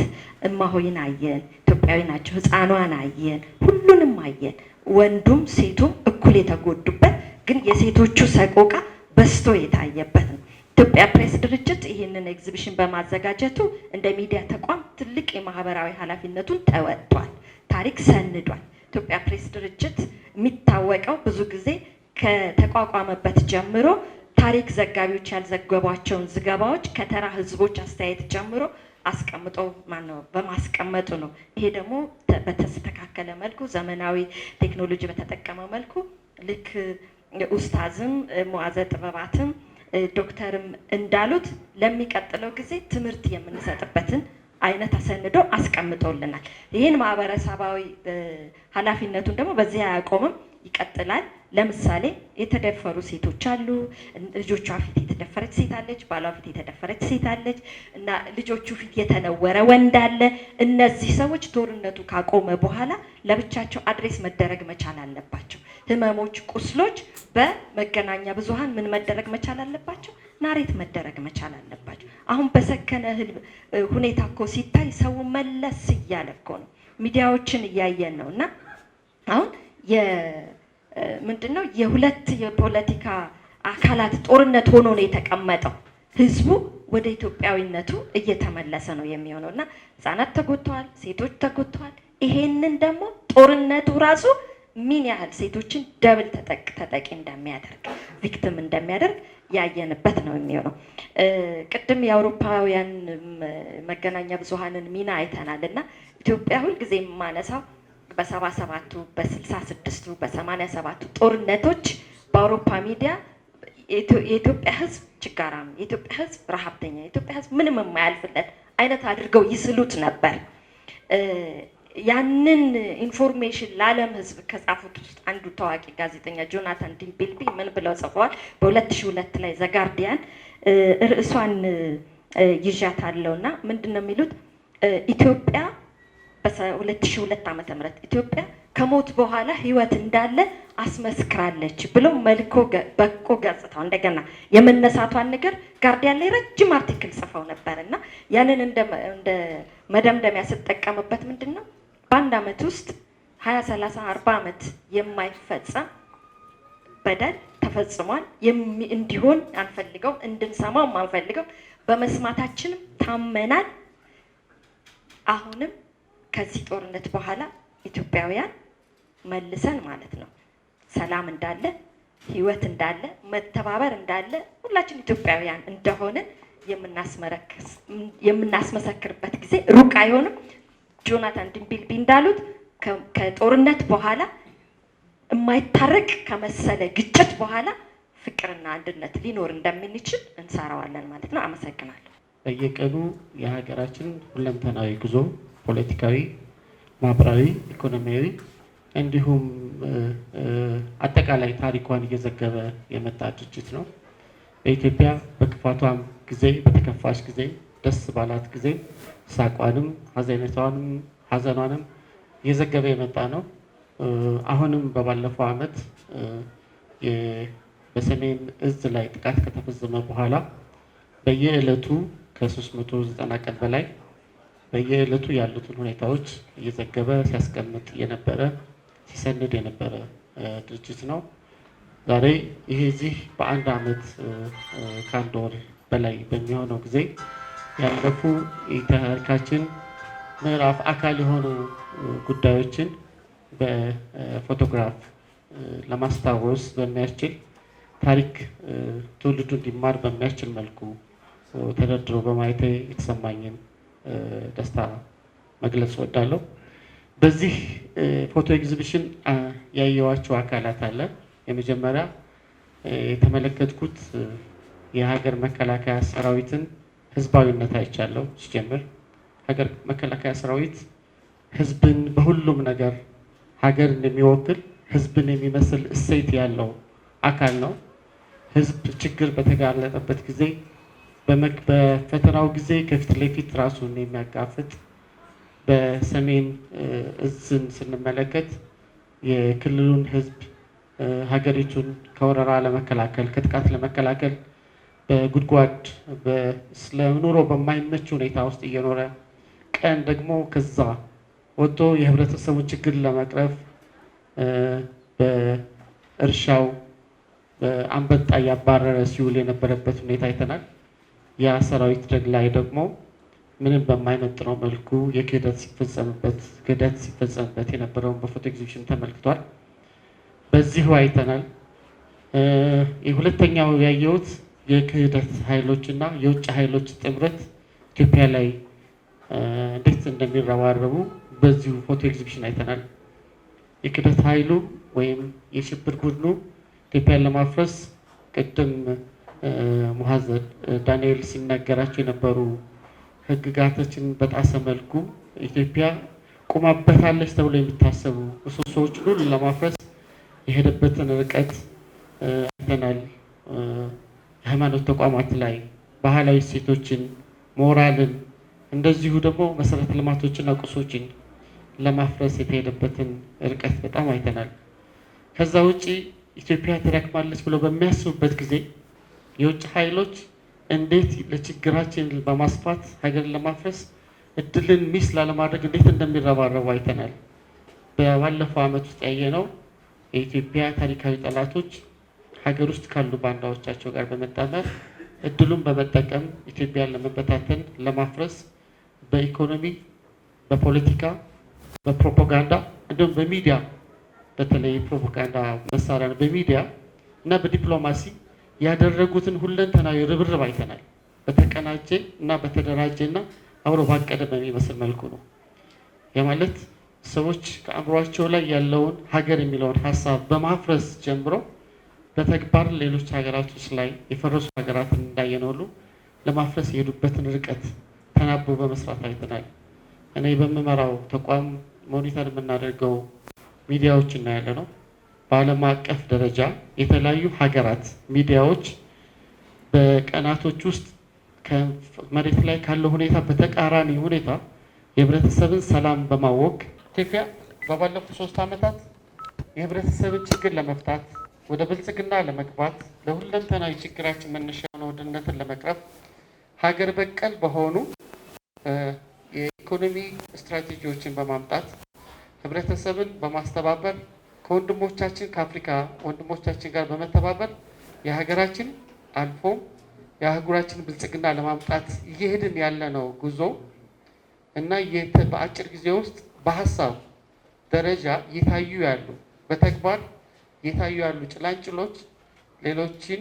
እማሆይን አየን፣ ኢትዮጵያዊ ናቸው። ህፃኗን አየን፣ ሁሉንም አየን። ወንዱም ሴቱም እኩል የተጎዱበት ግን የሴቶቹ ሰቆቃ በዝቶ የታየበት ነው። ኢትዮጵያ ፕሬስ ድርጅት ይህንን ኤግዚቢሽን በማዘጋጀቱ እንደ ሚዲያ ተቋም ትልቅ የማህበራዊ ኃላፊነቱን ተወጥቷል። ታሪክ ሰንዷል። ኢትዮጵያ ፕሬስ ድርጅት የሚታወቀው ብዙ ጊዜ ከተቋቋመበት ጀምሮ ታሪክ ዘጋቢዎች ያልዘገቧቸውን ዘገባዎች ከተራ ህዝቦች አስተያየት ጀምሮ በማስቀመጡ ነው። ይሄ ደግሞ በተስተካከለ መልኩ ዘመናዊ ቴክኖሎጂ በተጠቀመ መልኩ ልክ ኡስታዝም ሙዓዘ ጥበባትም ዶክተርም እንዳሉት ለሚቀጥለው ጊዜ ትምህርት የምንሰጥበትን አይነት አሰንዶ አስቀምጦልናል። ይህን ማህበረሰባዊ ኃላፊነቱን ደግሞ በዚህ አያቆምም። ይቀጥላል። ለምሳሌ የተደፈሩ ሴቶች አሉ። ልጆቿ ፊት የተደፈረች ሴት አለች፣ ባሏ ፊት የተደፈረች ሴት አለች እና ልጆቹ ፊት የተነወረ ወንድ አለ። እነዚህ ሰዎች ጦርነቱ ካቆመ በኋላ ለብቻቸው አድሬስ መደረግ መቻል አለባቸው። ህመሞች፣ ቁስሎች በመገናኛ ብዙሃን ምን መደረግ መቻል አለባቸው? ናሬት መደረግ መቻል አለባቸው። አሁን በሰከነ ሁኔታ እኮ ሲታይ ሰው መለስ እያለ እኮ ነው። ሚዲያዎችን እያየን ነው እና አሁን ምንድነው የሁለት የፖለቲካ አካላት ጦርነት ሆኖ ነው የተቀመጠው። ህዝቡ ወደ ኢትዮጵያዊነቱ እየተመለሰ ነው የሚሆነው እና ህጻናት ተጎድተዋል፣ ሴቶች ተጎድተዋል። ይሄንን ደግሞ ጦርነቱ ራሱ ምን ያህል ሴቶችን ደብል ተጠቂ እንደሚያደርግ ቪክቲም እንደሚያደርግ ያየንበት ነው የሚሆነው። ቅድም የአውሮፓውያን መገናኛ ብዙሃንን ሚና አይተናል እና ኢትዮጵያ ሁልጊዜ የማነሳው በ77ቱ በ66ቱ በ87ቱ ጦርነቶች በአውሮፓ ሚዲያ የኢትዮጵያ ህዝብ ችጋራም፣ የኢትዮጵያ ህዝብ ረሀብተኛ፣ የኢትዮጵያ ህዝብ ምንም የማያልፍለት አይነት አድርገው ይስሉት ነበር። ያንን ኢንፎርሜሽን ለዓለም ህዝብ ከጻፉት ውስጥ አንዱ ታዋቂ ጋዜጠኛ ጆናታን ዲምቤልቢ ምን ብለው ጽፈዋል? በ2002 ላይ ዘጋርዲያን ርዕሷን ይዣታለሁ እና ምንድን ነው የሚሉት? ኢትዮጵያ በ2002 ዓ.ም ኢትዮጵያ ከሞት በኋላ ህይወት እንዳለ አስመስክራለች ብለው በቆ ገጽታው እንደገና የመነሳቷን ነገር ጋርዲያን ላይ ረጅም አርቲክል ጽፈው ነበር እና ያንን እንደ መደምደሚያ ስጠቀምበት ምንድን ነው በአንድ ዓመት ውስጥ 20፣ 30፣ 40 ዓመት የማይፈጸም በደል ተፈጽሟል። እንዲሆን አንፈልገው፣ እንድንሰማው አንፈልገው፣ በመስማታችንም ታመናል። አሁንም ከዚህ ጦርነት በኋላ ኢትዮጵያውያን መልሰን ማለት ነው ሰላም እንዳለ፣ ህይወት እንዳለ፣ መተባበር እንዳለ ሁላችን ኢትዮጵያውያን እንደሆነ የምናስመሰክርበት ጊዜ ሩቅ አይሆንም። ጆናታን ዲምቤልቢ እንዳሉት ከጦርነት በኋላ የማይታረቅ ከመሰለ ግጭት በኋላ ፍቅርና አንድነት ሊኖር እንደምንችል እንሰራዋለን ማለት ነው። አመሰግናለሁ። በየቀኑ የሀገራችን ሁለንተናዊ ጉዞ ፖለቲካዊ፣ ማህበራዊ፣ ኢኮኖሚያዊ እንዲሁም አጠቃላይ ታሪኳን እየዘገበ የመጣ ድርጅት ነው። በኢትዮጵያ በክፋቷም ጊዜ፣ በተከፋች ጊዜ፣ ደስ ባላት ጊዜ ሳቋንም ሀዘኗንም እየዘገበ የመጣ ነው። አሁንም በባለፈው ዓመት በሰሜን እዝ ላይ ጥቃት ከተፈጸመ በኋላ በየዕለቱ ከ390 ቀን በላይ በየዕለቱ ያሉትን ሁኔታዎች እየዘገበ ሲያስቀምጥ የነበረ ሲሰንድ የነበረ ድርጅት ነው። ዛሬ ይሄ እዚህ በአንድ ዓመት ከአንድ ወር በላይ በሚሆነው ጊዜ ያለፉ የታሪካችን ምዕራፍ አካል የሆኑ ጉዳዮችን በፎቶግራፍ ለማስታወስ በሚያስችል ታሪክ ትውልዱ እንዲማር በሚያስችል መልኩ ተደርድሮ በማየቴ የተሰማኝን ደስታ መግለጽ እወዳለሁ። በዚህ ፎቶ ኤግዚቢሽን ያየዋቸው አካላት አለ። የመጀመሪያ የተመለከትኩት የሀገር መከላከያ ሰራዊትን ህዝባዊነት አይቻለሁ። ሲጀምር ሀገር መከላከያ ሰራዊት ህዝብን በሁሉም ነገር ሀገርን የሚወክል ህዝብን የሚመስል እሴት ያለው አካል ነው። ህዝብ ችግር በተጋለጠበት ጊዜ በፈተናው ጊዜ ከፊት ለፊት ራሱን የሚያጋፍጥ በሰሜን እዝን ስንመለከት የክልሉን ህዝብ ሀገሪቱን ከወረራ ለመከላከል ከጥቃት ለመከላከል በጉድጓድ ስለኑሮ በማይመች ሁኔታ ውስጥ እየኖረ ቀን ደግሞ ከዛ ወጥቶ የህብረተሰቡን ችግር ለመቅረፍ በእርሻው አንበጣ እያባረረ ሲውል የነበረበት ሁኔታ አይተናል። ያ ሰራዊት ላይ ደግሞ ምንም በማይመጥነው መልኩ የክህደት ሲፈጸምበት የነበረውን በፎቶ ኤግዚቢሽን ተመልክቷል። በዚሁ አይተናል። የሁለተኛው ያየሁት የክህደት ኃይሎች እና የውጭ ኃይሎች ጥምረት ኢትዮጵያ ላይ እንዴት እንደሚረባረቡ በዚሁ ፎቶ ኤግዚቢሽን አይተናል። የክህደት ኃይሉ ወይም የሽብር ቡድኑ ኢትዮጵያን ለማፍረስ ቅድም ሙሐዘ ዳንኤል ሲናገራቸው የነበሩ ህግጋቶችን በጣሰ መልኩ ኢትዮጵያ ቁማበታለች ተብሎ የሚታሰቡ ምሰሶዎች ሁሉ ለማፍረስ የሄደበትን ርቀት አይተናል። የሃይማኖት ተቋማት ላይ ባህላዊ እሴቶችን፣ ሞራልን እንደዚሁ ደግሞ መሰረተ ልማቶችና ቁሶችን ለማፍረስ የተሄደበትን ርቀት በጣም አይተናል። ከዛ ውጪ ኢትዮጵያ ትረክማለች ብሎ በሚያስቡበት ጊዜ የውጭ ኃይሎች እንዴት ለችግራችን በማስፋት ሀገርን ለማፍረስ እድልን ሚስ ላለማድረግ እንዴት እንደሚረባረቡ አይተናል። ባለፈው ዓመት ውስጥ ያየነው የኢትዮጵያ ታሪካዊ ጠላቶች ሀገር ውስጥ ካሉ ባንዳዎቻቸው ጋር በመጣመር እድሉን በመጠቀም ኢትዮጵያን ለመበታተን፣ ለማፍረስ በኢኮኖሚ፣ በፖለቲካ፣ በፕሮፓጋንዳ እንዲሁም በሚዲያ በተለይ ፕሮፓጋንዳ መሳሪያ በሚዲያ እና በዲፕሎማሲ ያደረጉትን ሁለንተናዊ ርብርብ አይተናል። በተቀናጀ እና በተደራጀ እና አብሮ ባቀደ በሚመስል መልኩ ነው። የማለት ሰዎች ከአእምሯቸው ላይ ያለውን ሀገር የሚለውን ሀሳብ በማፍረስ ጀምሮ በተግባር ሌሎች ሀገራቶች ላይ የፈረሱ ሀገራትን እንዳየነው ሁሉ ለማፍረስ የሄዱበትን ርቀት ተናቦ በመስራት አይተናል። እኔ በምመራው ተቋም ሞኒተር የምናደርገው ሚዲያዎች እና ያለ ነው። በዓለም አቀፍ ደረጃ የተለያዩ ሀገራት ሚዲያዎች በቀናቶች ውስጥ ከመሬት ላይ ካለው ሁኔታ በተቃራኒ ሁኔታ የህብረተሰብን ሰላም በማወክ ኢትዮጵያ በባለፉት 3 ዓመታት የህብረተሰብን ችግር ለመፍታት ወደ ብልጽግና ለመግባት ለሁለንተናዊ ችግራችን መነሻ የሆነው ድህነትን ለመቅረፍ ሀገር በቀል በሆኑ የኢኮኖሚ ስትራቴጂዎችን በማምጣት ህብረተሰብን በማስተባበር ከወንድሞቻችን ከአፍሪካ ወንድሞቻችን ጋር በመተባበር የሀገራችን አልፎም የአህጉራችን ብልጽግና ለማምጣት እየሄድን ያለነው ጉዞ እና በአጭር ጊዜ ውስጥ በሀሳብ ደረጃ እየታዩ ያሉ በተግባር እየታዩ ያሉ ጭላንጭሎች ሌሎችን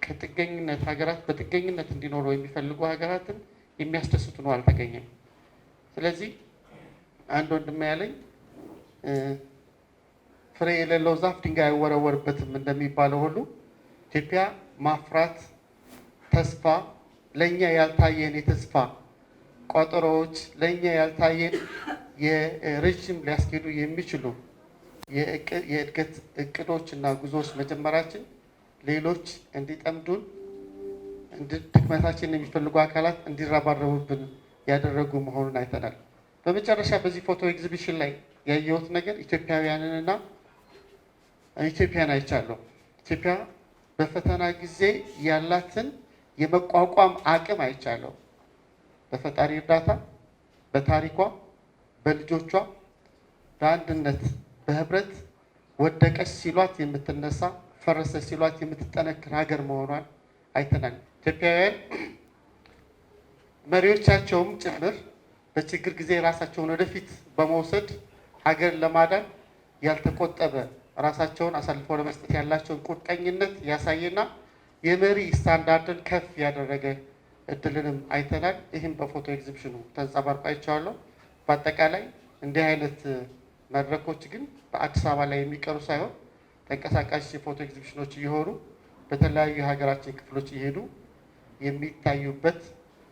ከጥገኝነት ሀገራት በጥገኝነት እንዲኖሩ የሚፈልጉ ሀገራትን የሚያስደስቱ ነው አልተገኘም። ስለዚህ አንድ ወንድም ያለኝ ፍሬ የሌለው ዛፍ ድንጋይ አይወረወርበትም እንደሚባለው ሁሉ ኢትዮጵያ ማፍራት ተስፋ ለእኛ ያልታየን የተስፋ ቋጠሮዎች ለእኛ ያልታየን የረዥም ሊያስኬዱ የሚችሉ የእድገት እቅዶች እና ጉዞዎች መጀመራችን ሌሎች እንዲጠምዱን ድክመታችንን የሚፈልጉ አካላት እንዲረባረቡብን ያደረጉ መሆኑን አይተናል። በመጨረሻ በዚህ ፎቶ ኤግዚቢሽን ላይ ያየሁት ነገር ኢትዮጵያውያንንና ኢትዮጵያን አይቻለሁ። ኢትዮጵያ በፈተና ጊዜ ያላትን የመቋቋም አቅም አይቻለሁ። በፈጣሪ እርዳታ፣ በታሪኳ፣ በልጆቿ በአንድነት በህብረት ወደቀች ሲሏት የምትነሳ ፈረሰች ሲሏት የምትጠነክር ሀገር መሆኗን አይተናል። ኢትዮጵያውያን መሪዎቻቸውም ጭምር በችግር ጊዜ ራሳቸውን ወደፊት በመውሰድ ሀገር ለማዳን ያልተቆጠበ ራሳቸውን አሳልፈው ለመስጠት ያላቸውን ቁርጠኝነት ያሳየና የመሪ ስታንዳርድን ከፍ ያደረገ እድልንም አይተናል። ይህም በፎቶ ኤግዚቢሽኑ ተንጸባርቆ አይቼዋለሁ። በአጠቃላይ እንዲህ አይነት መድረኮች ግን በአዲስ አበባ ላይ የሚቀሩ ሳይሆን ተንቀሳቃሽ የፎቶ ኤግዚቢሽኖች እየሆኑ በተለያዩ የሀገራችን ክፍሎች እየሄዱ የሚታዩበት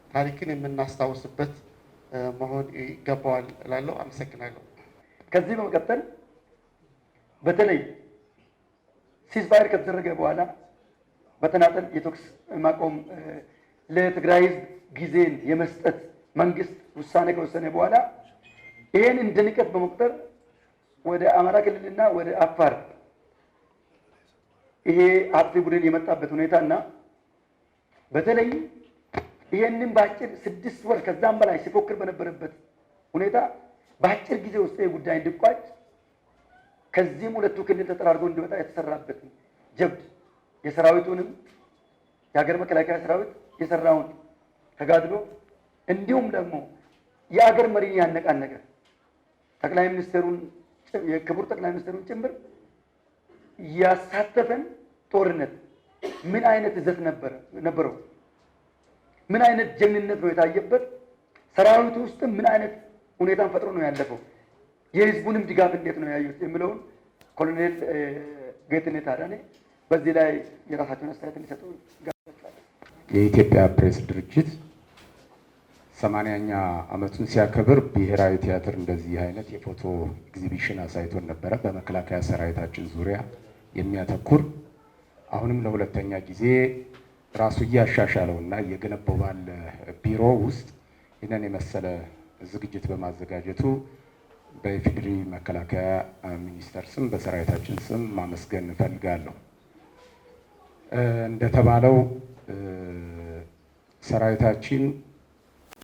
ታሪክን የምናስታውስበት መሆን ይገባዋል እላለሁ። አመሰግናለሁ። ከዚህ በመቀጠል በተለይ ሲዝፋየር ከተደረገ በኋላ በተናጠል የተኩስ ማቆም ለትግራይ ህዝብ ጊዜን የመስጠት መንግስት ውሳኔ ከወሰነ በኋላ ይሄን እንደ ንቀት በመቁጠር ወደ አማራ ክልልና ወደ አፋር ይሄ አጥፊ ቡድን የመጣበት ሁኔታ እና በተለይ ይሄንን በአጭር 6 ወር ከዛም በላይ ሲፎክር በነበረበት ሁኔታ በአጭር ጊዜ ውስጥ ጉዳይ እንዲቋጭ ከዚህም ሁለቱ ክልል ተጠራርጎ እንዲወጣ የተሰራበት ጀብድ የሰራዊቱንም የሀገር መከላከያ ሰራዊት የሰራውን ተጋድሎ እንዲሁም ደግሞ የአገር መሪን ያነቃነቀ ጠቅላይ ሚኒስትሩን የክቡር ጠቅላይ ሚኒስትሩን ጭምር ያሳተፈን ጦርነት ምን አይነት ይዘት ነበረው? ምን አይነት ጀግንነት ነው የታየበት? ሰራዊቱ ውስጥ ምን አይነት ሁኔታን ፈጥሮ ነው ያለፈው? የህዝቡንም ድጋፍ እንዴት ነው ያዩት የሚለውን ኮሎኔል ጌትነት አዳኔ በዚህ ላይ የራሳቸውን አስተያየት እንዲሰጡ ጋብዛቸዋለሁ። የኢትዮጵያ ፕሬስ ድርጅት 80ኛ ዓመቱን ሲያከብር ብሔራዊ ቲያትር እንደዚህ አይነት የፎቶ ኤግዚቢሽን አሳይቶን ነበረ። በመከላከያ ሰራዊታችን ዙሪያ የሚያተኩር አሁንም ለሁለተኛ ጊዜ ራሱ እያሻሻለው እና እየገነባው ባለ ቢሮ ውስጥ ይህንን የመሰለ ዝግጅት በማዘጋጀቱ በኢፌዴሪ መከላከያ ሚኒስቴር ስም በሰራዊታችን ስም ማመስገን እፈልጋለሁ። እንደተባለው ሰራዊታችን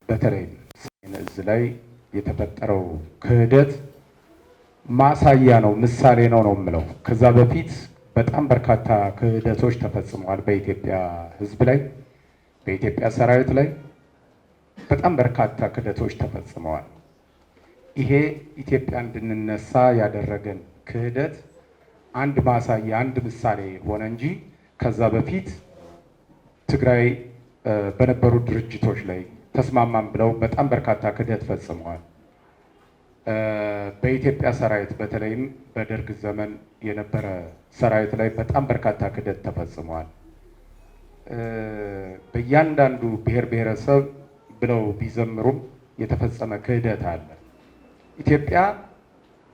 በተለይም ሰሜን ዕዝ ላይ የተፈጠረው ክህደት ማሳያ ነው፣ ምሳሌ ነው የምለው። ከዛ በፊት በጣም በርካታ ክህደቶች ተፈጽመዋል በኢትዮጵያ ሕዝብ ላይ፣ በኢትዮጵያ ሰራዊት ላይ በጣም በርካታ ክህደቶች ተፈጽመዋል። ይሄ ኢትዮጵያ እንድንነሳ ያደረገን ክህደት አንድ ማሳያ፣ አንድ ምሳሌ ሆነ እንጂ ከዛ በፊት ትግራይ በነበሩ ድርጅቶች ላይ ተስማማን ብለው በጣም በርካታ ክህደት ፈጽመዋል። በኢትዮጵያ ሰራዊት በተለይም በደርግ ዘመን የነበረ ሰራዊት ላይ በጣም በርካታ ክህደት ተፈጽመዋል። በእያንዳንዱ ብሔር ብሔረሰብ ብለው ቢዘምሩም የተፈጸመ ክህደት አለ። ኢትዮጵያ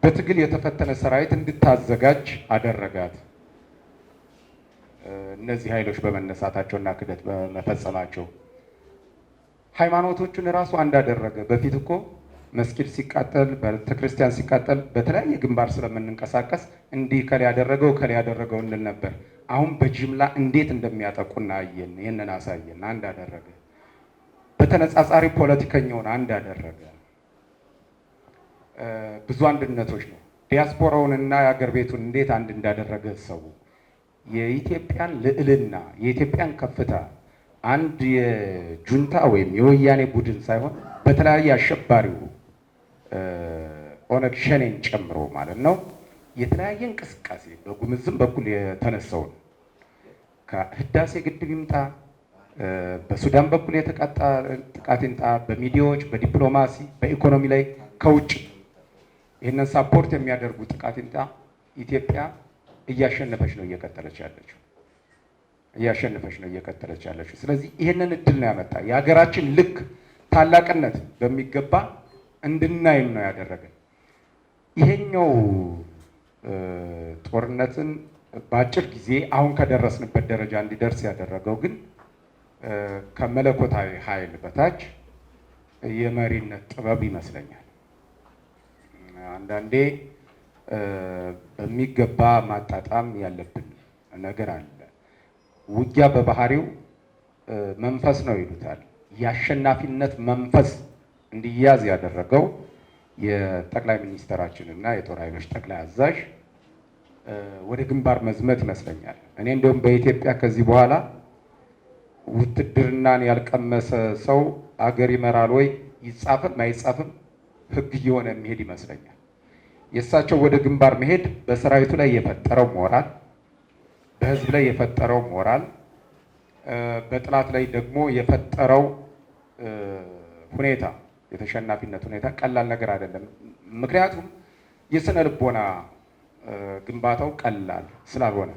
በትግል የተፈተነ ሰራዊት እንድታዘጋጅ አደረጋት። እነዚህ ኃይሎች በመነሳታቸውና ክህደት በመፈጸማቸው ሃይማኖቶቹን ራሱ አንድ አደረገ። በፊት እኮ መስጊድ ሲቃጠል፣ ቤተክርስቲያን ሲቃጠል በተለያየ ግንባር ስለምንንቀሳቀስ እንዲህ ከል ያደረገው እንል ነበር። አሁን በጅምላ እንዴት እንደሚያጠቁና አየን። ይህንን አሳየን፣ አንድ አደረገ። በተነጻጻሪ ፖለቲከኛውን አንድ አደረገ። ብዙ አንድነቶች ነው። ዲያስፖራውንና የአገር ቤቱን እንዴት አንድ እንዳደረገ ሰው የኢትዮጵያን ልዕልና የኢትዮጵያን ከፍታ አንድ የጁንታ ወይም የወያኔ ቡድን ሳይሆን በተለያየ አሸባሪው ኦነግ ሸኔን ጨምሮ ማለት ነው የተለያየ እንቅስቃሴ በጉምዝም በኩል የተነሳውን ከህዳሴ ግድብ ይምጣ፣ በሱዳን በኩል የተቃጣ ጥቃት ይምጣ፣ በሚዲያዎች፣ በዲፕሎማሲ፣ በኢኮኖሚ ላይ ከውጭ ይህንን ሳፖርት የሚያደርጉ ጥቃት ይምጣ፣ ኢትዮጵያ እያሸነፈች ነው እየቀጠለች ያለችው። ስለዚህ ይህንን እድል ነው ያመጣ። የሀገራችን ልክ ታላቅነት በሚገባ እንድናይም ነው ያደረገን። ይሄኛው ጦርነትን በአጭር ጊዜ አሁን ከደረስንበት ደረጃ እንዲደርስ ያደረገው ግን ከመለኮታዊ ኃይል በታች የመሪነት ጥበብ ይመስለኛል። አንዳንዴ በሚገባ ማጣጣም ያለብን ነገር አለ። ውጊያ በባህሪው መንፈስ ነው ይሉታል። የአሸናፊነት መንፈስ እንዲያዝ ያደረገው የጠቅላይ ሚኒስትራችን እና የጦር ኃይሎች ጠቅላይ አዛዥ ወደ ግንባር መዝመት ይመስለኛል። እኔ እንደውም በኢትዮጵያ ከዚህ በኋላ ውትድርናን ያልቀመሰ ሰው አገር ይመራል ወይ ይጻፍም አይጻፍም ሕግ እየሆነ የሚሄድ ይመስለኛል። የእሳቸው ወደ ግንባር መሄድ በሰራዊቱ ላይ የፈጠረው ሞራል፣ በህዝብ ላይ የፈጠረው ሞራል፣ በጥላት ላይ ደግሞ የፈጠረው ሁኔታ፣ የተሸናፊነት ሁኔታ ቀላል ነገር አይደለም። ምክንያቱም የስነ ልቦና ግንባታው ቀላል ስላልሆነ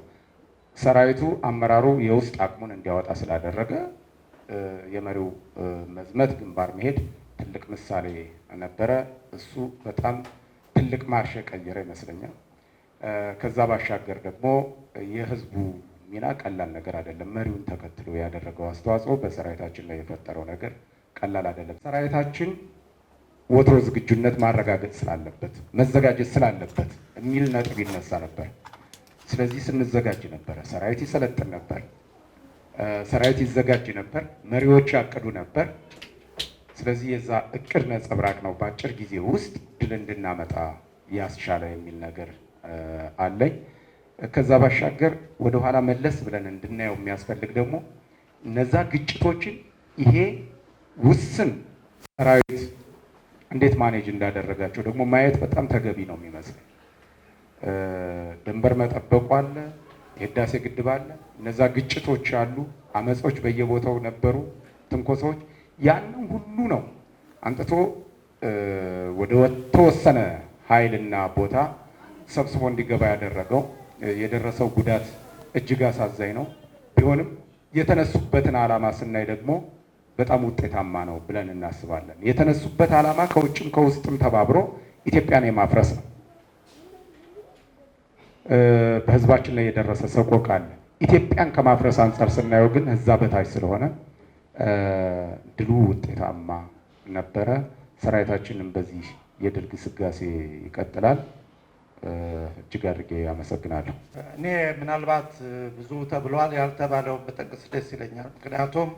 ሰራዊቱ አመራሩ የውስጥ አቅሙን እንዲያወጣ ስላደረገ የመሪው መዝመት ግንባር መሄድ ትልቅ ምሳሌ ነበረ። እሱ በጣም ትልቅ ማርሽ የቀየረ ይመስለኛል። ከዛ ባሻገር ደግሞ የህዝቡ ሚና ቀላል ነገር አይደለም። መሪውን ተከትሎ ያደረገው አስተዋጽኦ በሰራዊታችን ላይ የፈጠረው ነገር ቀላል አይደለም። ሰራዊታችን ወትሮ ዝግጁነት ማረጋገጥ ስላለበት መዘጋጀት ስላለበት የሚል ነጥብ ይነሳ ነበር። ስለዚህ ስንዘጋጅ ነበረ። ሰራዊት ይሰለጥን ነበር፣ ሰራዊት ይዘጋጅ ነበር፣ መሪዎች ያቅዱ ነበር። ስለዚህ የዛ እቅድ ነጸብራቅ ነው በአጭር ጊዜ ውስጥ ድል እንድናመጣ ያስቻለ የሚል ነገር አለኝ። ከዛ ባሻገር ወደኋላ መለስ ብለን እንድናየው የሚያስፈልግ ደግሞ እነዛ ግጭቶችን ይሄ ውስን ሰራዊት እንዴት ማኔጅ እንዳደረጋቸው ደግሞ ማየት በጣም ተገቢ ነው የሚመስል። ድንበር መጠበቁ አለ፣ የህዳሴ ግድብ አለ፣ እነዛ ግጭቶች አሉ፣ አመጾች በየቦታው ነበሩ፣ ትንኮሳዎች። ያንን ሁሉ ነው አንጥቶ ወደ ተወሰነ ኃይልና ቦታ ሰብስቦ እንዲገባ ያደረገው። የደረሰው ጉዳት እጅግ አሳዛኝ ነው። ቢሆንም የተነሱበትን ዓላማ ስናይ ደግሞ በጣም ውጤታማ ነው ብለን እናስባለን። የተነሱበት ዓላማ ከውጭም ከውስጥም ተባብሮ ኢትዮጵያን የማፍረስ ነው። በህዝባችን ላይ የደረሰ ሰቆቃ አለ። ኢትዮጵያን ከማፍረስ አንጻር ስናየው ግን እዛ በታች ስለሆነ ድሉ ውጤታማ ነበረ። ሰራዊታችንም በዚህ የድል ግስጋሴ ይቀጥላል። እጅግ አድርጌ አመሰግናለሁ። እኔ ምናልባት ብዙ ተብሏል ያልተባለውን ብጠቅስ ደስ ይለኛል። ምክንያቱም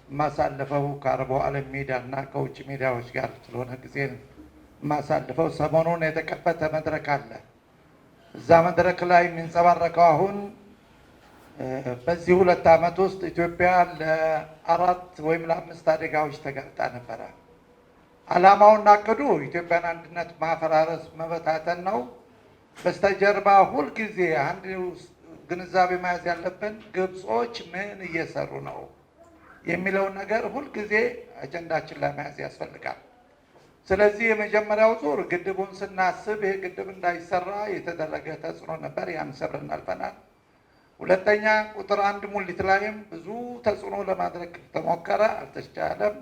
የማሳልፈው ከአረቡ ዓለም ሚዲያ እና ከውጭ ሚዲያዎች ጋር ስለሆነ ጊዜ የማሳልፈው ሰሞኑን የተከፈተ መድረክ አለ። እዛ መድረክ ላይ የሚንጸባረቀው አሁን በዚህ 2 ዓመት ውስጥ ኢትዮጵያ ለ4 ወይም ለ5 አደጋዎች ተጋልጣ ነበረ። ዓላማውና እቅዱ ኢትዮጵያን አንድነት ማፈራረስ፣ መበታተን ነው። በስተጀርባ ሁልጊዜ አንድ ግንዛቤ መያዝ ያለብን ግብጾች ምን እየሰሩ ነው የሚለውን ነገር ሁልጊዜ አጀንዳችን ላይ መያዝ ያስፈልጋል። ስለዚህ የመጀመሪያው ዙር ግድቡን ስናስብ ይሄ ግድብ እንዳይሰራ የተደረገ ተጽዕኖ ነበር። ያን ሰብረን አልፈናል። ሁለተኛ ቁጥር 1 ሙሊት ላይም ብዙ ተጽዕኖ ለማድረግ ተሞከረ፣ አልተቻለም።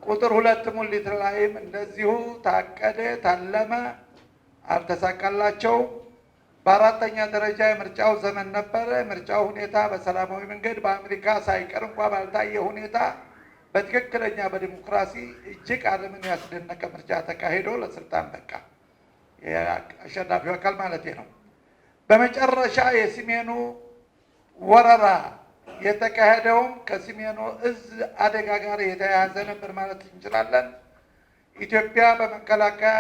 ቁጥር 2 ሙሊት ላይም እንደዚሁ ታቀደ፣ ታለመ፣ አልተሳካላቸው። በአራተኛ ደረጃ የምርጫው ዘመን ነበረ። የምርጫው ሁኔታ በሰላማዊ መንገድ በአሜሪካ ሳይቀር እንኳ ባልታየ ሁኔታ በትክክለኛ በዲሞክራሲ እጅግ ዓለምን ያስደነቀ ምርጫ ተካሂዶ ለስልጣን በቃ አሸናፊው አካል ማለት ነው። በመጨረሻ የሰሜኑ ወረራ የተካሄደውም ከሰሜኑ እዝ አደጋ ጋር የተያያዘ ነበር ማለት እንችላለን። ኢትዮጵያ በመከላከያ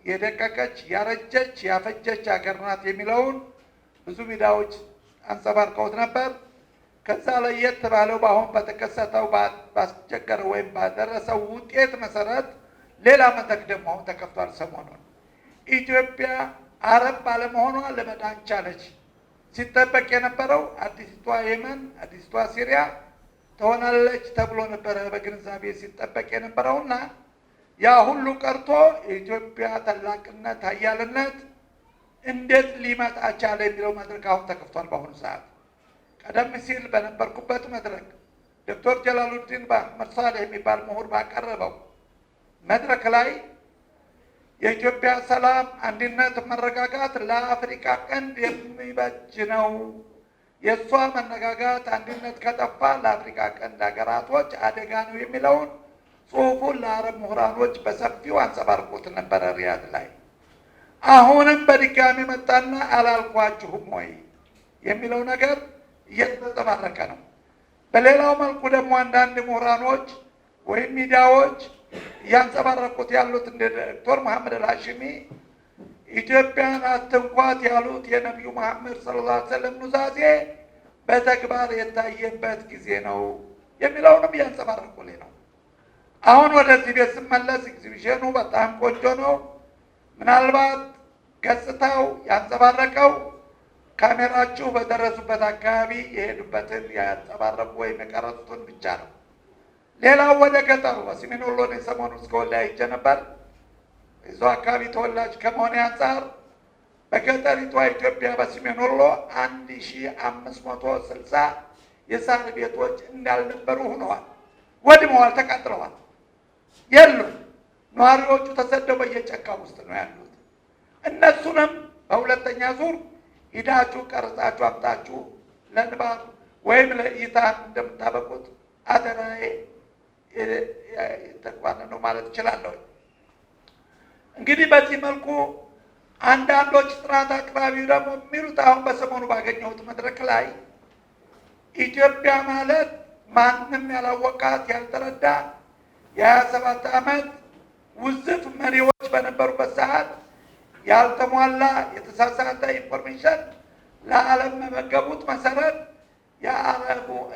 የደቀቀች ያረጀች ያፈጀች ሀገር ናት የሚለውን ብዙ ሚዲያዎች አንጸባርቀውት ነበር። ከዛ ለየት ባለው በአሁን በተከሰተው ባስቸገረው ወይም ባደረሰው ውጤት መሰረት ሌላ መድረክ ደግሞ አሁን ተከፍቷል። ሰሞኑን ኢትዮጵያ አረብ ባለመሆኗ ለመዳን ቻለች። ሲጠበቅ የነበረው አዲስቷ የመን፣ አዲስቷ ሲሪያ ትሆናለች ተብሎ ነበረ በግንዛቤ ሲጠበቅ የነበረውና ያ ሁሉ ቀርቶ የኢትዮጵያ ታላቅነት ኃያልነት እንዴት ሊመጣ ቻለ የሚለው መድረክ አሁን ተከፍቷል በአሁኑ ሰዓት። ቀደም ሲል በነበርኩበት መድረክ ዶክተር ጀላሉዲን አህመድ ሳሌህ የሚባል ምሁር ባቀረበው መድረክ ላይ የኢትዮጵያ ሰላም፣ አንድነት፣ መረጋጋት ለአፍሪካ ቀንድ የሚበጅ ነው። የእሷ መነጋጋት አንድነት ከጠፋ ለአፍሪካ ቀንድ ሀገራቶች አደጋ ነው የሚለውን ጽሁፉን ለአረብ ምሁራኖች በሰፊው አንጸባርቆት ነበረ ሪያድ ላይ። አሁንም በድጋሚ መጣና አላልኳችሁም ወይ የሚለው ነገር እየተንጸባረቀ ነው። በሌላው መልኩ ደግሞ አንዳንድ ምሁራኖች ወይም ሚዲያዎች እያንጸባረቁት ያሉት እንደ ዶክተር መሐመድ አልሃሺሚ ኢትዮጵያን አትንኳት ያሉት የነቢዩ መሐመድ ሰለላሁ ዐለይሂ ወሰለም ኑዛዜ በተግባር የታየበት ጊዜ ነው የሚለውንም እያንጸባረቁልኝ ነው። አሁን ወደዚህ ቤት ስመለስ ኤግዚቢሽኑ በጣም ቆንጆ ነው። ምናልባት ገጽታው ያንጸባረቀው ካሜራችሁ በደረሱበት አካባቢ የሄዱበትን ያንጸባረቁ ወይም የቀረጹትን ብቻ ነው። ሌላው ወደ ገጠሩ በሰሜን ወሎ ነው ሰሞኑን እስከ ወልዲያ ሄጄ ነበር። እዛው አካባቢ ተወላጅ ከመሆኔ አንጻር በገጠሪቷ ኢትዮጵያ በሰሜን ወሎ 1560 የሳር ቤቶች እንዳልነበሩ ሆነዋል፣ ወድመዋል፣ ተቃጥለዋል፣ የሉም። ነዋሪዎቹ ተሰደው በየጫካ ውስጥ ነው ያሉት። እነሱንም በሁለተኛ ዙር ሂዳችሁ ቀርጻችሁ አምጣችሁ ለንባብ ወይም ለእይታ እንደምታበቁት አደራዬ ተቋነ ነው ማለት እችላለሁ። እንግዲህ በዚህ መልኩ አንዳንዶች ጥናት አቅራቢ ደግሞ የሚሉት አሁን በሰሞኑ ባገኘሁት መድረክ ላይ ኢትዮጵያ ማለት ማንም ያላወቃት ያልተረዳ የ27 ዓመት ውዝፍ መሪዎች በነበሩበት ሰዓት ያልተሟላ የተሳሳተ ኢንፎርሜሽን ለዓለም መመገቡት መሰረት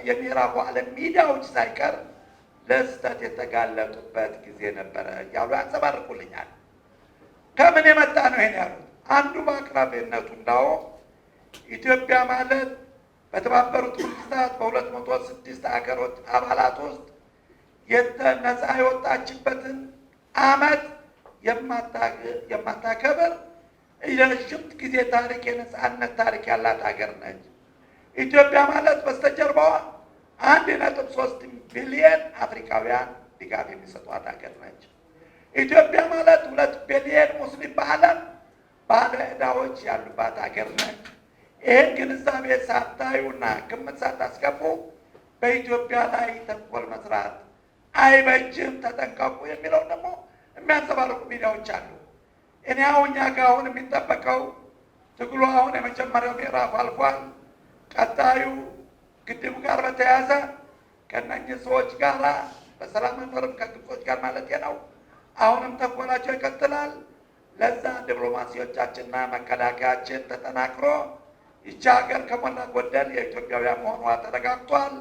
የምዕራቡ ዓለም ሚዲያዎች ሳይቀር ለስህተት የተጋለጡበት ጊዜ ነበረ እያሉ ያንጸባርቁልኛል። ከምን የመጣ ነው ይሄን ያሉት? አንዱ በአቅራቢነቱ እንዳው ኢትዮጵያ ማለት በተባበሩት መንግስታት በ206 ሀገሮች አባላት ውስጥ ነፃ የወጣችበትን ዓመት የማታከብር የረጅም ጊዜ ታሪክ የነፃነት ታሪክ ያላት ሀገር ነች። ኢትዮጵያ ማለት በስተጀርባዋ 1.3 ቢሊዮን አፍሪካውያን ድጋፍ የሚሰጧት ሀገር ነች። ኢትዮጵያ ማለት 2 ቢሊዮን ሙስሊም በዓለም ባለ ዕዳዎች ያሉባት ሀገር ነች። ይህን ግንዛቤ ሳታዩና ግምት ሳታስገቡ በኢትዮጵያ ላይ ተንኮል መስራት አይበጅም፣ ተጠንቀቁ የሚለው ደግሞ የሚያንጸባርቁ ሚዲያዎች አሉ። እኔ አሁን እኛ ጋር አሁን የሚጠበቀው ትግሉ አሁን የመጀመሪያው ምዕራፍ አልፏል። ቀጣዩ ግድቡ ጋር በተያያዘ ከእነኝህ ሰዎች ጋር በሰላም መኖርም ከግብጾች ጋር ማለት ነው። አሁንም ተንኮላቸው ይቀጥላል። ለዛ ዲፕሎማሲዎቻችንና መከላከያችን ተጠናክሮ ይቺ ሀገር ከሞላ ጎደል የኢትዮጵያውያን መሆኗ ተረጋግጧል።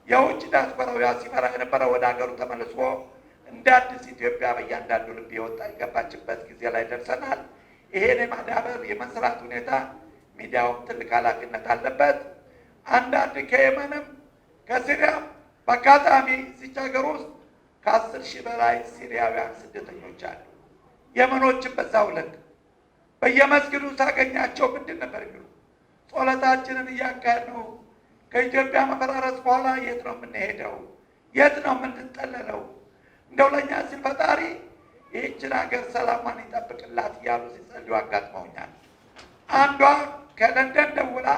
የውጭ ዲያስፖራው ሲመራ የነበረ ወደ ሀገሩ ተመልሶ እንደ አዲስ ኢትዮጵያ በእያንዳንዱ ልብ የወጣ የገባችበት ጊዜ ላይ ደርሰናል። ይሄን የማዳበር የመስራት ሁኔታ ሚዲያውም ትልቅ ኃላፊነት አለበት። አንዳንድ ከየመንም ከሲሪያም በአጋጣሚ እዚች ሀገር ውስጥ ከ10 ሺህ በላይ ሲሪያውያን ስደተኞች አሉ። የመኖችን በዛው ልክ በየመስጊዱ ሳገኛቸው ምንድን ነበር የሚሉ ጸሎታችንን እያካሄድ ነው። ከኢትዮጵያ መፈራረስ በኋላ የት ነው የምንሄደው? የት ነው የምንጠለለው? እንደው ለእኛ ሲል ፈጣሪ ይህችን ሀገር ሰላሟን ይጠብቅላት እያሉ ሲጸልዩ አጋጥመውኛል። አንዷ ከለንደን ደውላ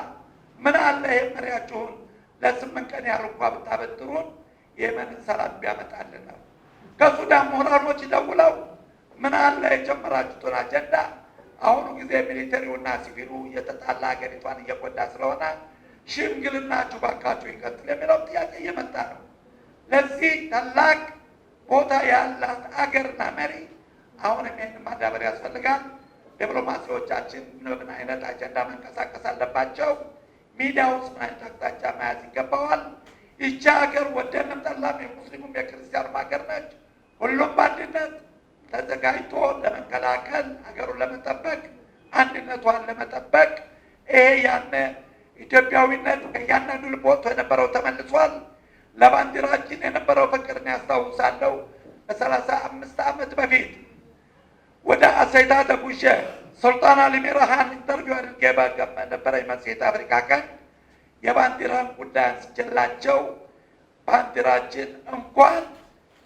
ምን አለ ይህ መሪያችሁን ለ8 ቀን ያህል እንኳ ብታበድሩን የመንን ሰላም ቢያመጣልን ነው። ከሱዳን ምሁራኖች ደውለው ምን አለ የጀመራችሁትን አጀንዳ አሁኑ ጊዜ ሚሊተሪውና ሲቪሉ እየተጣላ ሀገሪቷን እየጎዳ ስለሆነ ሽምግልናችሁ ባካችሁ ይቀጥል የሚለው ጥያቄ እየመጣ ነው። ለዚህ ታላቅ ቦታ ያላት አገርና መሪ አሁንም ይህን ማዳበር ያስፈልጋል። ዲፕሎማሲዎቻችን ምን አይነት አጀንዳ መንቀሳቀስ አለባቸው? ሚዲያ ውስጥ ምን አይነት አቅጣጫ መያዝ ይገባዋል? ይቺ ሀገር ወደንም ጠላም የሙስሊሙም የክርስቲያኑም ሀገር ነች። ሁሉም በአንድነት ተዘጋጅቶ ለመከላከል ሀገሩን ለመጠበቅ አንድነቷን ለመጠበቅ ይሄ ያነ ኢትዮጵያዊነት ከእያንዳንዱ ልብ ወጥቶ የነበረው ተመልሷል። ለባንዲራችን የነበረው ፍቅርን ያስታውሳለሁ። ከ35 ዓመት በፊት ወደ አሰይታ ተጉዤ ሱልጣን አሊ ሚራሃን ኢንተርቪው አድርጌ በነበረኝ መጽሔት አፍሪካ ቀን የባንዲራን ጉዳይ አንስቼላቸው ባንዲራችን እንኳን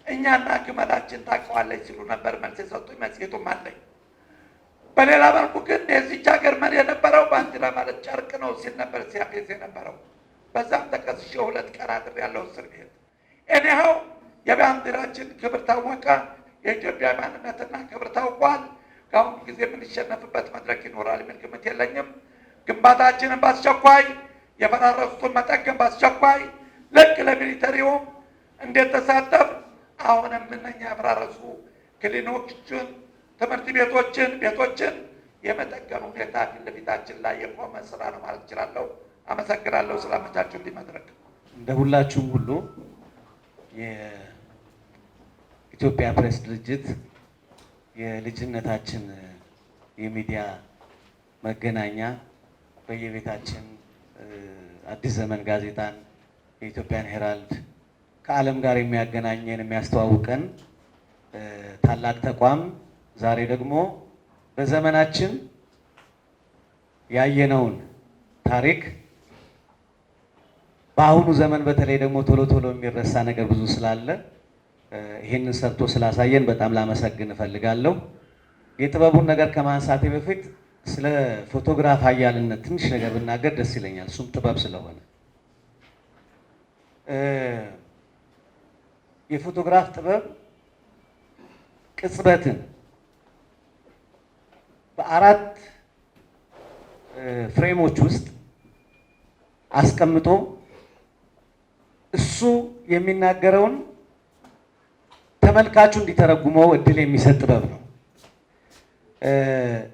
እኛና ግመላችን ታውቀዋለች ሲሉ ነበር መልስ የሰጡኝ። መጽሔቱም አለኝ። በሌላ መልኩ ግን የዚች ሀገር መሪ የነበረው ባንዲራ ማለት ጨርቅ ነው ሲል ነበር ሲያፌዝ የነበረው። በዛም ተከስሼ 2 ቀን አድሬያለሁ እስር ቤት። እኒያው የባንዲራችን ክብር ታወቀ፣ የኢትዮጵያ ማንነትና ክብር ታውቋል። ከአሁኑ ጊዜ የምንሸነፍበት መድረክ ይኖራል የሚል ግምት የለኝም። ግንባታችንን በአስቸኳይ የፈራረሱትን መጠገን በአስቸኳይ ልክ ለሚሊተሪውም እንዴት ተሳተፍ አሁንም እነኛ የፈራረሱ ክሊኒኮችን፣ ትምህርት ቤቶችን የመጠገኑ ሁኔታ ፊት ለፊታችን ላይ የቆመ ስራ ነው ማለት እችላለሁ። አመሰግናለሁ ስላመቻችሁ እንዲመድረክ። እንደ ሁላችሁም ሁሉ የኢትዮጵያ ፕሬስ ድርጅት የልጅነታችን የሚዲያ መገናኛ በየቤታችን አዲስ ዘመን ጋዜጣን፣ የኢትዮጵያን ሄራልድ ከዓለም ጋር የሚያገናኘን የሚያስተዋውቀን ታላቅ ተቋም ዛሬ ደግሞ በዘመናችን ያየነውን ታሪክ በአሁኑ ዘመን በተለይ ደግሞ ቶሎ ቶሎ የሚረሳ ነገር ብዙ ስላለ ይህንን ሰርቶ ስላሳየን በጣም ላመሰግን እፈልጋለሁ። የጥበቡን ነገር ከማንሳቴ በፊት ስለ ፎቶግራፍ ኃያልነት ትንሽ ነገር ብናገር ደስ ይለኛል። እሱም ጥበብ ስለሆነ የፎቶግራፍ ጥበብ ቅጽበትን በ4 ፍሬሞች ውስጥ አስቀምጦ እሱ የሚናገረውን ተመልካቹ እንዲተረጉመው እድል የሚሰጥ ጥበብ ነው።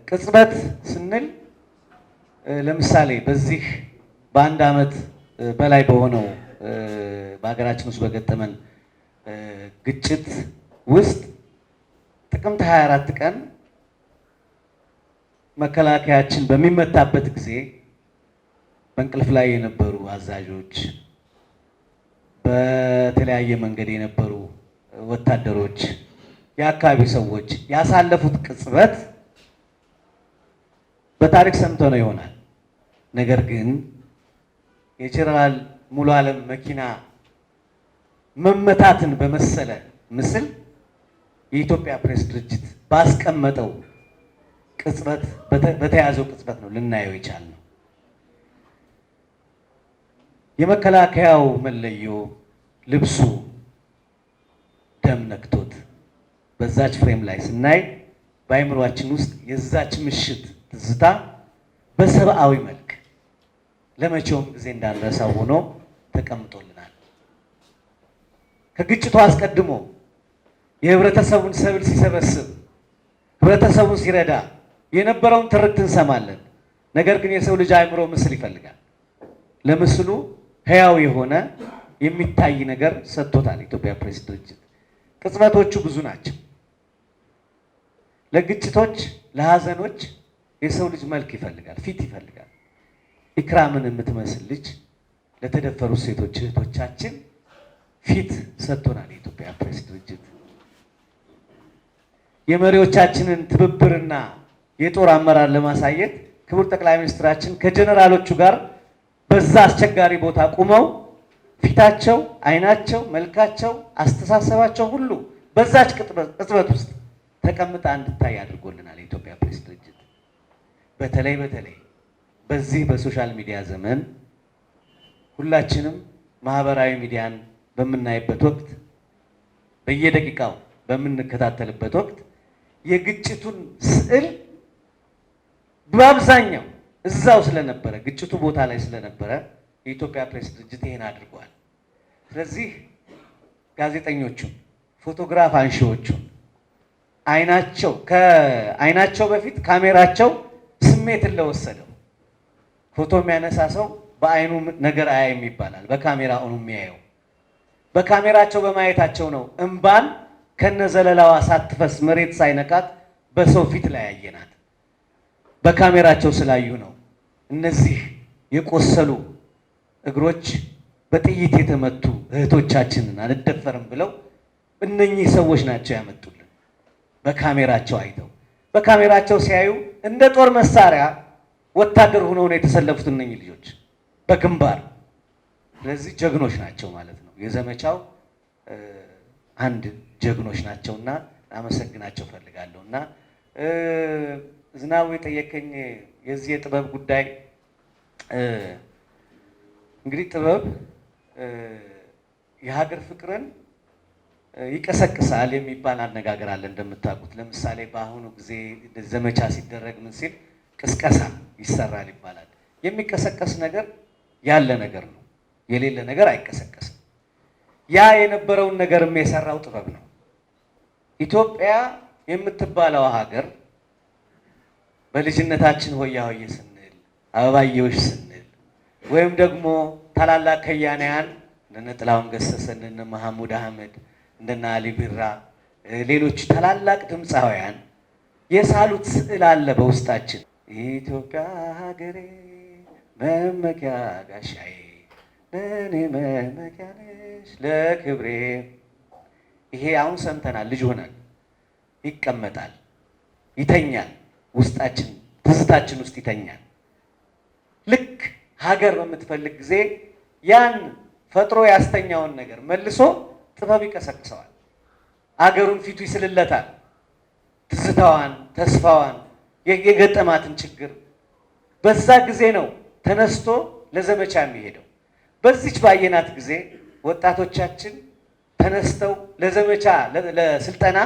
ቅጽበት ስንል ለምሳሌ በዚህ በ1 ዓመት በላይ በሆነው በሀገራችን ውስጥ በገጠመን ግጭት ውስጥ ጥቅምት 24 ቀን መከላከያችን በሚመታበት ጊዜ በእንቅልፍ ላይ የነበሩ አዛዦች፣ በተለያየ መንገድ የነበሩ ወታደሮች፣ የአካባቢ ሰዎች ያሳለፉት ቅጽበት በታሪክ ሰምተው ነው ይሆናል። ነገር ግን የጀነራል ሙሉ ዓለም መኪና መመታትን በመሰለ ምስል የኢትዮጵያ ፕሬስ ድርጅት ባስቀመጠው ቅጽበት በተያዘው ቅጽበት ነው ልናየው የቻልነው። የመከላከያው መለዮ ልብሱ ደም ነክቶት በዛች ፍሬም ላይ ስናይ በአይምሯችን ውስጥ የዛች ምሽት ትዝታ በሰብአዊ መልክ ለመቼውም ጊዜ እንዳንረሳው ሆኖ ተቀምጦልናል። ከግጭቱ አስቀድሞ የህብረተሰቡን ሰብል ሲሰበስብ ህብረተሰቡን ሲረዳ የነበረውን ትርክት እንሰማለን። ነገር ግን የሰው ልጅ አእምሮ ምስል ይፈልጋል። ለምስሉ ህያው የሆነ የሚታይ ነገር ሰጥቶታል ኢትዮጵያ ፕሬስ ድርጅት። ቅጽበቶቹ ብዙ ናቸው። ለግጭቶች፣ ለሀዘኖች የሰው ልጅ መልክ ይፈልጋል፣ ፊት ይፈልጋል። ኢክራምን የምትመስል ልጅ ለተደፈሩ ሴቶች እህቶቻችን ፊት ሰጥቶናል የኢትዮጵያ ፕሬስ ድርጅት። የመሪዎቻችንን ትብብርና የጦር አመራር ለማሳየት ክቡር ጠቅላይ ሚኒስትራችን ከጀነራሎቹ ጋር በዛ አስቸጋሪ ቦታ ቁመው ፊታቸው፣ አይናቸው፣ መልካቸው፣ አስተሳሰባቸው ሁሉ በዛች ቅጽበት ውስጥ ተቀምጣ እንድታይ አድርጎልናል የኢትዮጵያ ፕሬስ ድርጅት። በተለይ በዚህ በሶሻል ሚዲያ ዘመን ሁላችንም ማህበራዊ ሚዲያን በምናይበት ወቅት፣ በየደቂቃው በምንከታተልበት ወቅት የግጭቱን ስዕል በአብዛኛው እዛው ስለነበረ ግጭቱ ቦታ ላይ ስለነበረ የኢትዮጵያ ፕሬስ ድርጅት ይሄን አድርጓል። ስለዚህ ጋዜጠኞቹን፣ ፎቶግራፍ አንሺዎቹን ከአይናቸው በፊት ካሜራቸው ስሜትን ለወሰደው ፎቶ የሚያነሳ ሰው በአይኑ ነገር አያይም ይባላል። በካሜራው ነው የሚያየው። በካሜራቸው በማየታቸው ነው እንባን ከነዘለላዋ ሳትፈስ መሬት ሳይነካት በሰው ፊት ላይ ያየናት። በካሜራቸው ስላዩ ነው እነዚህ የቆሰሉ እግሮች በጥይት የተመቱ እህቶቻችንን አልደፈርም ብለው እነኚህ ሰዎች ናቸው ያመጡልን። በካሜራቸው አይተው በካሜራቸው ሲያዩ እንደ ጦር መሳሪያ ወታደር ሆነው ነው የተሰለፉት እነኚህ ልጆች በግንባር። ስለዚህ ጀግኖች ናቸው ማለት ነው። የዘመቻው አንድ ጀግኖች ናቸውና አመሰግናቸው ፈልጋለሁ። እና ዝናቡ የጠየቀኝ የዚህ የጥበብ ጉዳይ እንግዲህ ጥበብ የሀገር ፍቅርን ይቀሰቅሳል የሚባል አነጋገር አለ እንደምታውቁት። ለምሳሌ በአሁኑ ጊዜ ዘመቻ ሲደረግ ምን ሲል ቅስቀሳ ይሰራል ይባላል። የሚቀሰቀስ ነገር ያለ ነገር ነው፣ የሌለ ነገር አይቀሰቀስም። ያ የነበረውን ነገርም የሰራው ጥበብ ነው። ኢትዮጵያ የምትባለው ሀገር በልጅነታችን ሆያ ሆዬ ስንል አበባየዎች ስንል ወይም ደግሞ ታላላቅ ከያንያን እንደነ ጥላሁን ገሰሰ እንደነ መሐሙድ አህመድ እንደነ አሊ ቢራ ሌሎች ታላላቅ ድምፃውያን የሳሉት ስዕል አለ በውስጣችን። ኢትዮጵያ ሀገሬ መመኪያ ጋሻዬ ለእኔ መመኪያ ነሽ ለክብሬ። ይሄ አሁን ሰምተናል፣ ልጅ ሆናል፣ ይቀመጣል፣ ይተኛል፣ ውስጣችን ትዝታችን ውስጥ ይተኛል። ልክ ሀገር በምትፈልግ ጊዜ ያን ፈጥሮ ያስተኛውን ነገር መልሶ ጥበብ ይቀሰቅሰዋል። አገሩን ፊቱ ይስልለታል። ትዝታዋን፣ ተስፋዋን፣ የገጠማትን ችግር በዛ ጊዜ ነው ተነስቶ ለዘመቻ የሚሄደው። በዚች ባየናት ጊዜ ወጣቶቻችን ተነስተው ለዘመቻ ለስልጠና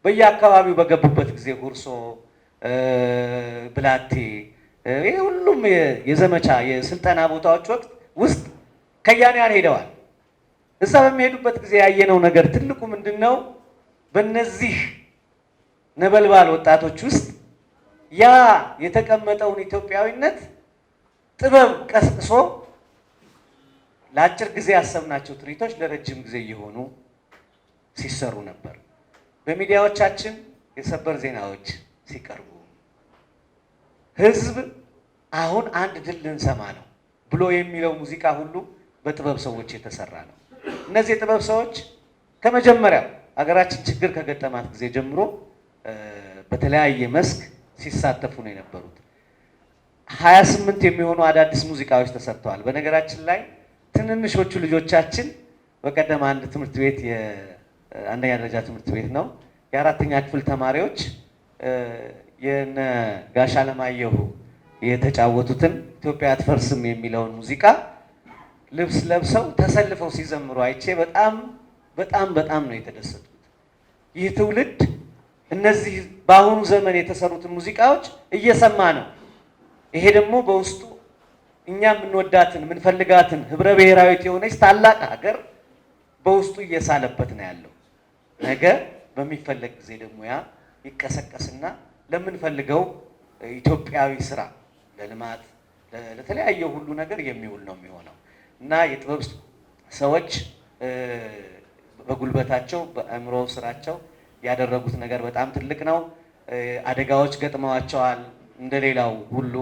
በየአካባቢው በገቡበት ጊዜ ሁርሶ፣ ብላቴ፣ ይህ ሁሉም የዘመቻ የስልጠና ቦታዎች ወቅት ውስጥ ከያንያን ሄደዋል። እዛ በሚሄዱበት ጊዜ ያየነው ነገር ትልቁ ምንድን ነው? በእነዚህ ነበልባል ወጣቶች ውስጥ ያ የተቀመጠውን ኢትዮጵያዊነት ጥበብ ቀስቅሶ ለአጭር ጊዜ ያሰብናቸው ትርኢቶች ለረጅም ጊዜ እየሆኑ ሲሰሩ ነበር። በሚዲያዎቻችን የሰበር ዜናዎች ሲቀርቡ ህዝብ አሁን አንድ ድል ልንሰማ ነው ብሎ የሚለው ሙዚቃ ሁሉ በጥበብ ሰዎች የተሰራ ነው። እነዚህ የጥበብ ሰዎች ከመጀመሪያው ሀገራችን ችግር ከገጠማት ጊዜ ጀምሮ በተለያየ መስክ ሲሳተፉ ነው የነበሩት። 28 የሚሆኑ አዳዲስ ሙዚቃዎች ተሰርተዋል። በነገራችን ላይ ትንንሾቹ ልጆቻችን በቀደም አንድ ትምህርት ቤት የአንደኛ ደረጃ ትምህርት ቤት ነው የ4ኛ ክፍል ተማሪዎች የነ ጋሽ አለማየሁ የተጫወቱትን ኢትዮጵያ አትፈርስም የሚለውን ሙዚቃ ልብስ ለብሰው ተሰልፈው ሲዘምሩ አይቼ በጣም ነው የተደሰቱት። ይህ ትውልድ እነዚህ በአሁኑ ዘመን የተሰሩትን ሙዚቃዎች እየሰማ ነው። ይሄ ደግሞ በውስጡ እኛ የምንወዳትን የምንፈልጋትን ህብረ ብሔራዊት የሆነች ታላቅ ሀገር በውስጡ እየሳለበት ነው ያለው። ነገ በሚፈለግ ጊዜ ደግሞ ያ ይቀሰቀስና ለምንፈልገው ኢትዮጵያዊ ስራ፣ ለልማት፣ ለተለያየ ሁሉ ነገር የሚውል ነው የሚሆነው እና የጥበብ ሰዎች በጉልበታቸው በአእምሮ ስራቸው ያደረጉት ነገር በጣም ትልቅ ነው። አደጋዎች ገጥመዋቸዋል እንደሌላው ሁሉ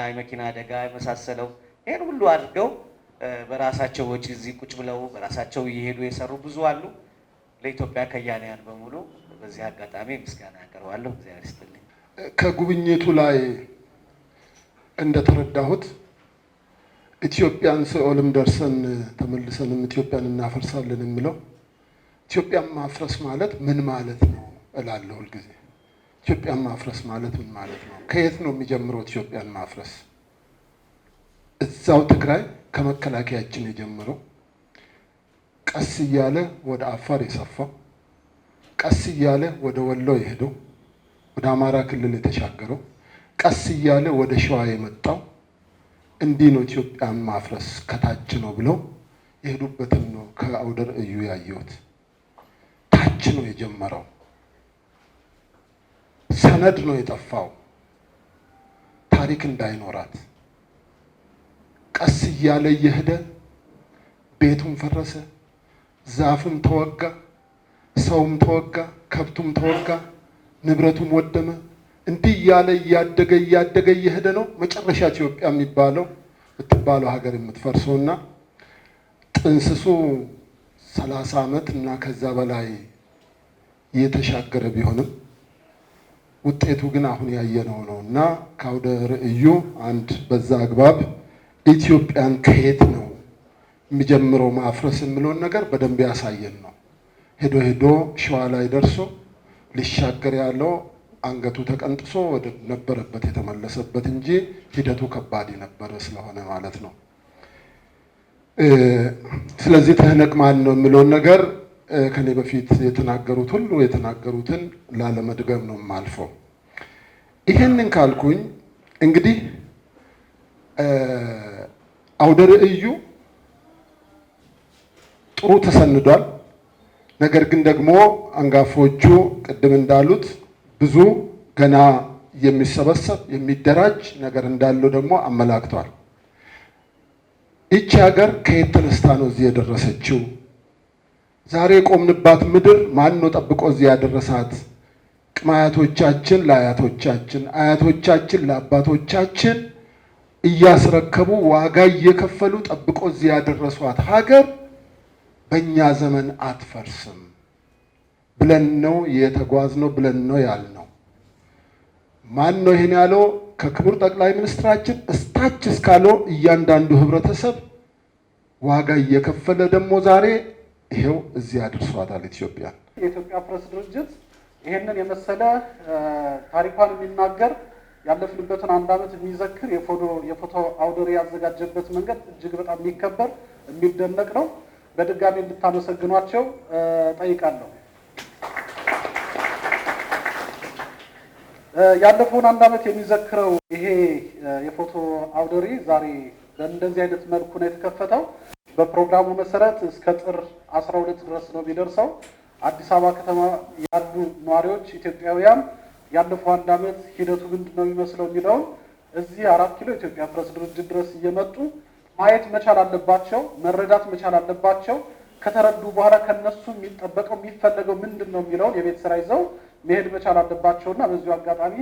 የመኪና አደጋ የመሳሰለው ይሄን ሁሉ አድርገው በራሳቸው ወጪ እዚህ ቁጭ ብለው በራሳቸው እየሄዱ የሰሩ ብዙ አሉ። ለኢትዮጵያ ከያንያን በሙሉ በዚህ አጋጣሚ ምስጋና ያቀርባለሁ። እግዚአብሔር ይስጥልኝ። ከጉብኝቱ ላይ እንደተረዳሁት ኢትዮጵያን ሲኦልም ደርሰን ተመልሰንም ኢትዮጵያን እናፈርሳለን የሚለው ኢትዮጵያን ማፍረስ ማለት ምን ማለት ነው እላለሁ ሁልጊዜ። ኢትዮጵያን ማፍረስ ማለት ምን ማለት ነው? ከየት ነው የሚጀምረው ኢትዮጵያን ማፍረስ? እዛው ትግራይ ከመከላከያችን የጀመረው ቀስ እያለ ወደ አፋር የሰፋው ቀስ እያለ ወደ ወሎ የሄደው ወደ አማራ ክልል የተሻገረው ቀስ እያለ ወደ ሸዋ የመጣው እንዲህ ነው ኢትዮጵያን ማፍረስ ከታች ነው ብለው የሄዱበትን ነው ከአውደ ርዕዩ ያየሁት። ታች ነው የጀመረው። ሰነድ ነው የጠፋው ታሪክ እንዳይኖራት። ቀስ እያለ እየሄደ ቤቱም ፈረሰ፣ ዛፍም ተወጋ፣ ሰውም ተወጋ፣ ከብቱም ተወጋ፣ ንብረቱም ወደመ። እንዲህ እያለ እያደገ እየሄደ ነው መጨረሻ ኢትዮጵያ የምትባለው ሀገር የምትፈርሰውና ጥንስሱ 30 ዓመት እና ከዛ በላይ የተሻገረ ቢሆንም ውጤቱ ግን አሁን ያየነው ነው እና ከአውደ ርዕዩ አንድ በዛ አግባብ ኢትዮጵያን ከየት ነው የሚጀምረው ማፍረስ የሚለውን ነገር በደንብ ያሳየን ነው። ሄዶ ሸዋ ላይ ደርሶ ሊሻገር ያለው አንገቱ ተቀንጥሶ ወደ ነበረበት የተመለሰበት እንጂ ሂደቱ ከባድ የነበረ ስለሆነ ማለት ነው። ስለዚህ ትህነግ ማን ነው የሚለውን ነገር ከኔ በፊት የተናገሩት ሁሉ የተናገሩትን ላለመድገም ነው የማልፈው። ይሄንን ካልኩኝ እንግዲህ አውደ ርዕዩ ጥሩ ተሰንዷል። ነገር ግን ደግሞ አንጋፎቹ ቅድም እንዳሉት ብዙ ገና የሚሰበሰብ የሚደራጅ ነገር እንዳለው ደግሞ አመላክቷል። ይቺ ሀገር ከየት ተነስታ ነው እዚህ የደረሰችው? ዛሬ የቆምንባት ምድር ማን ነው ጠብቆ እዚህ ያደረሳት? ቅማያቶቻችን ለአያቶቻችን፣ አያቶቻችን ለአባቶቻችን እያስረከቡ ዋጋ እየከፈሉ ጠብቆ እዚህ ያደረሷት ሀገር በእኛ ዘመን አትፈርስም ብለን ነው የተጓዝነው ብለን ነው ያልነው። ማን ነው ይሄን ያለው? ከክቡር ጠቅላይ ሚኒስትራችን እስታች እስካለው እያንዳንዱ ህብረተሰብ ዋጋ እየከፈለ ደግሞ ዛሬ ይሄው እዚህ አድርሷታል ኢትዮጵያ። የኢትዮጵያ ፕሬስ ድርጅት ይሄንን የመሰለ ታሪኳን የሚናገር ያለፍንበትን አንድ ዓመት የሚዘክር የፎቶ አውደ ርዕይ ያዘጋጀበት መንገድ እጅግ በጣም የሚከበር የሚደነቅ ነው። በድጋሚ እንድታመሰግኗቸው ጠይቃለሁ። ያለፈውን አንድ ዓመት የሚዘክረው ይሄ የፎቶ አውደ ርዕይ ዛሬ በእንደዚህ አይነት መልኩ ነው የተከፈተው። በፕሮግራሙ መሰረት እስከ ጥር 12 ድረስ ነው የሚደርሰው። አዲስ አበባ ከተማ ያሉ ነዋሪዎች ኢትዮጵያውያን ያለፈው አንድ ዓመት ሂደቱ ምንድን ነው የሚመስለው የሚለውን እዚህ 4 ኪሎ ኢትዮጵያ ፕሬስ ድርጅት ድረስ እየመጡ ማየት መቻል አለባቸው፣ መረዳት መቻል አለባቸው። ከተረዱ በኋላ ከነሱ የሚጠበቀው የሚፈለገው ምንድን ነው የሚለውን የቤት ስራ ይዘው መሄድ መቻል አለባቸውና በዚሁ አጋጣሚ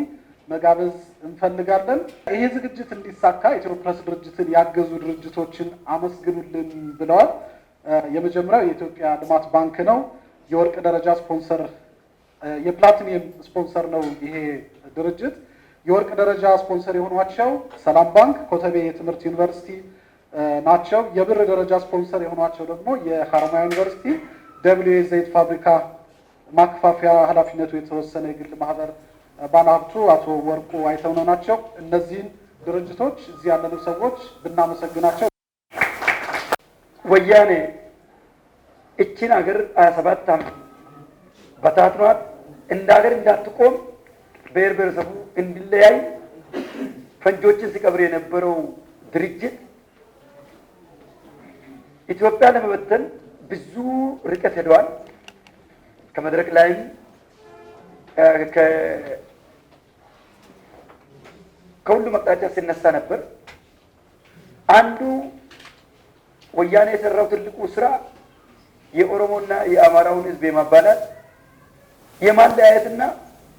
መጋበዝ እንፈልጋለን። ይሄ ዝግጅት እንዲሳካ የኢትዮ ፕሬስ ድርጅትን ያገዙ ድርጅቶችን አመስግኑልን ብለዋል። የመጀመሪያው የኢትዮጵያ ልማት ባንክ ነው። የወርቅ ደረጃ ስፖንሰር፣ የፕላቲኒየም ስፖንሰር ነው ይሄ ድርጅት። የወርቅ ደረጃ ስፖንሰር የሆኗቸው ሰላም ባንክ፣ ኮተቤ የትምህርት ዩኒቨርሲቲ ናቸው። የብር ደረጃ ስፖንሰር የሆኗቸው ደግሞ የሀረማያ ዩኒቨርሲቲ፣ ደብሊው ዘይት ፋብሪካ ማከፋፈያ ኃላፊነቱ የተወሰነ የግል ማህበር ባለሀብቱ አቶ ወርቁ አይተውነው ናቸው። እነዚህን ድርጅቶች እዚህ ያለኑ ሰዎች ብናመሰግናቸው። ወያኔ እቺን ሀገር 27 ዓመት በታትኗት እንደ ሀገር እንዳትቆም ብሔር ብሔረሰቡ እንዲለያይ ፈንጆችን ሲቀብር የነበረው ድርጅት ኢትዮጵያ ለመበተን ብዙ ርቀት ሄደዋል። ከመድረክ ላይም ከሁሉም አቅጣጫ ሲነሳ ነበር። አንዱ ወያኔ የሰራው ትልቁ ስራ የኦሮሞና የአማራውን ህዝብ የማባላት የማለያየትና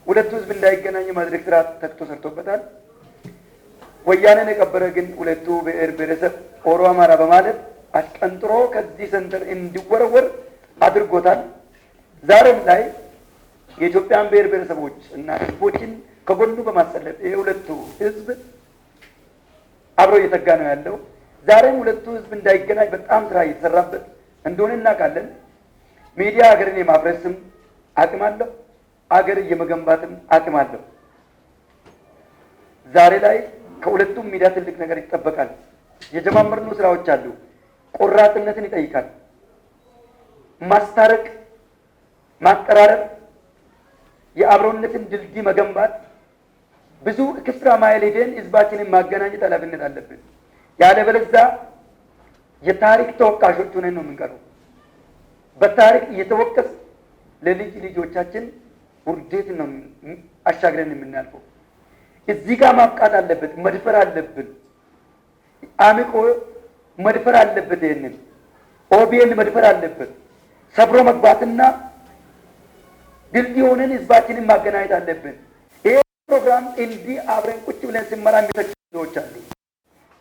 ሁለቱ ህዝብ እንዳይገናኝ ማድረግ ስራ ተክቶ ሰርቶበታል። ወያኔን የቀበረ ግን ሁለቱ ብሔር ብሔረሰብ ኦሮ አማራ በማለት አስቀንጥሮ ከዚህ ሰንተር እንዲወረወር አድርጎታል። ዛሬም ላይ የኢትዮጵያን ብሔር ብሔረሰቦች እና ህዝቦችን ከጎኑ በማሰለፍ የሁለቱ ህዝብ አብሮ እየተጋ ነው ያለው። ዛሬም ሁለቱ ህዝብ እንዳይገናኝ በጣም ስራ እየተሰራበት እንደሆነ እናውቃለን። ሚዲያ ሀገርን የማፍረስም አቅም አለው፣ ሀገር የመገንባትም አቅም አለው። ዛሬ ላይ ከሁለቱም ሚዲያ ትልቅ ነገር ይጠበቃል። የጀማመርነው ስራዎች አሉ። ቆራጥነትን ይጠይቃል። ማስታረቅ፣ ማቀራረብ፣ የአብሮነትን ድልድይ መገንባት፣ ብዙ ኤክስትራ ማይል ሄደን ህዝባችንን ማገናኘት ኃላፊነት አለብን። ያለበለዚያ የታሪክ ተወቃሾች ሆነን ነው የምንቀረው። በታሪክ እየተወቀስ ለልጅ ልጆቻችን ውርደት ነው አሻግረን የምናልፈው። እዚህ ጋር ማብቃት አለበት። መድፈር አለብን። አሚኮ መድፈር አለበት። ይሄንን ኦቢኤን መድፈር አለበት። ሰብሮ መግባትና ድልድይ ሆነን ህዝባችንን ማገናኘት አለብን። ይሄ ፕሮግራም እንዲህ አብረን ቁጭ ብለን ስንመራ የሚተቹ ሰዎች አሉ።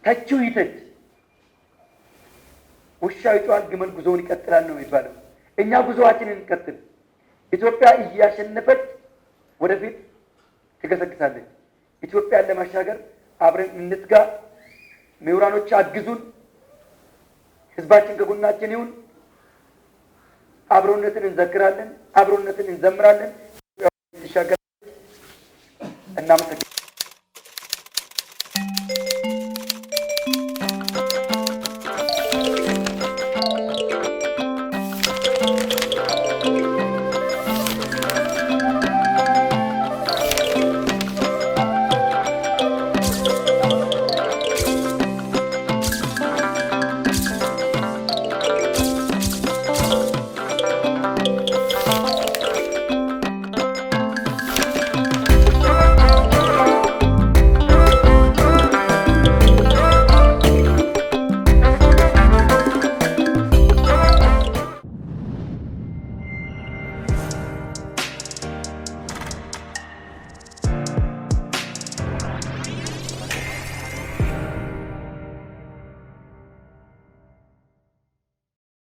ተቺው ይተች፣ ውሻ ይጮሃል፣ ግመል ጉዞውን ይቀጥላል ነው የሚባለው። እኛ ጉዞዋችንን እንቀጥል። ኢትዮጵያ እያሸነፈች ወደፊት ትገሰግሳለች። ኢትዮጵያን ለማሻገር አብረን እንትጋ። ምሁራኖች አግዙን። ህዝባችን ከጎናችን ይሁን። አብሮነትን እንዘክራለን፣ አብሮነትን እንዘምራለን። እናመሰግናለን።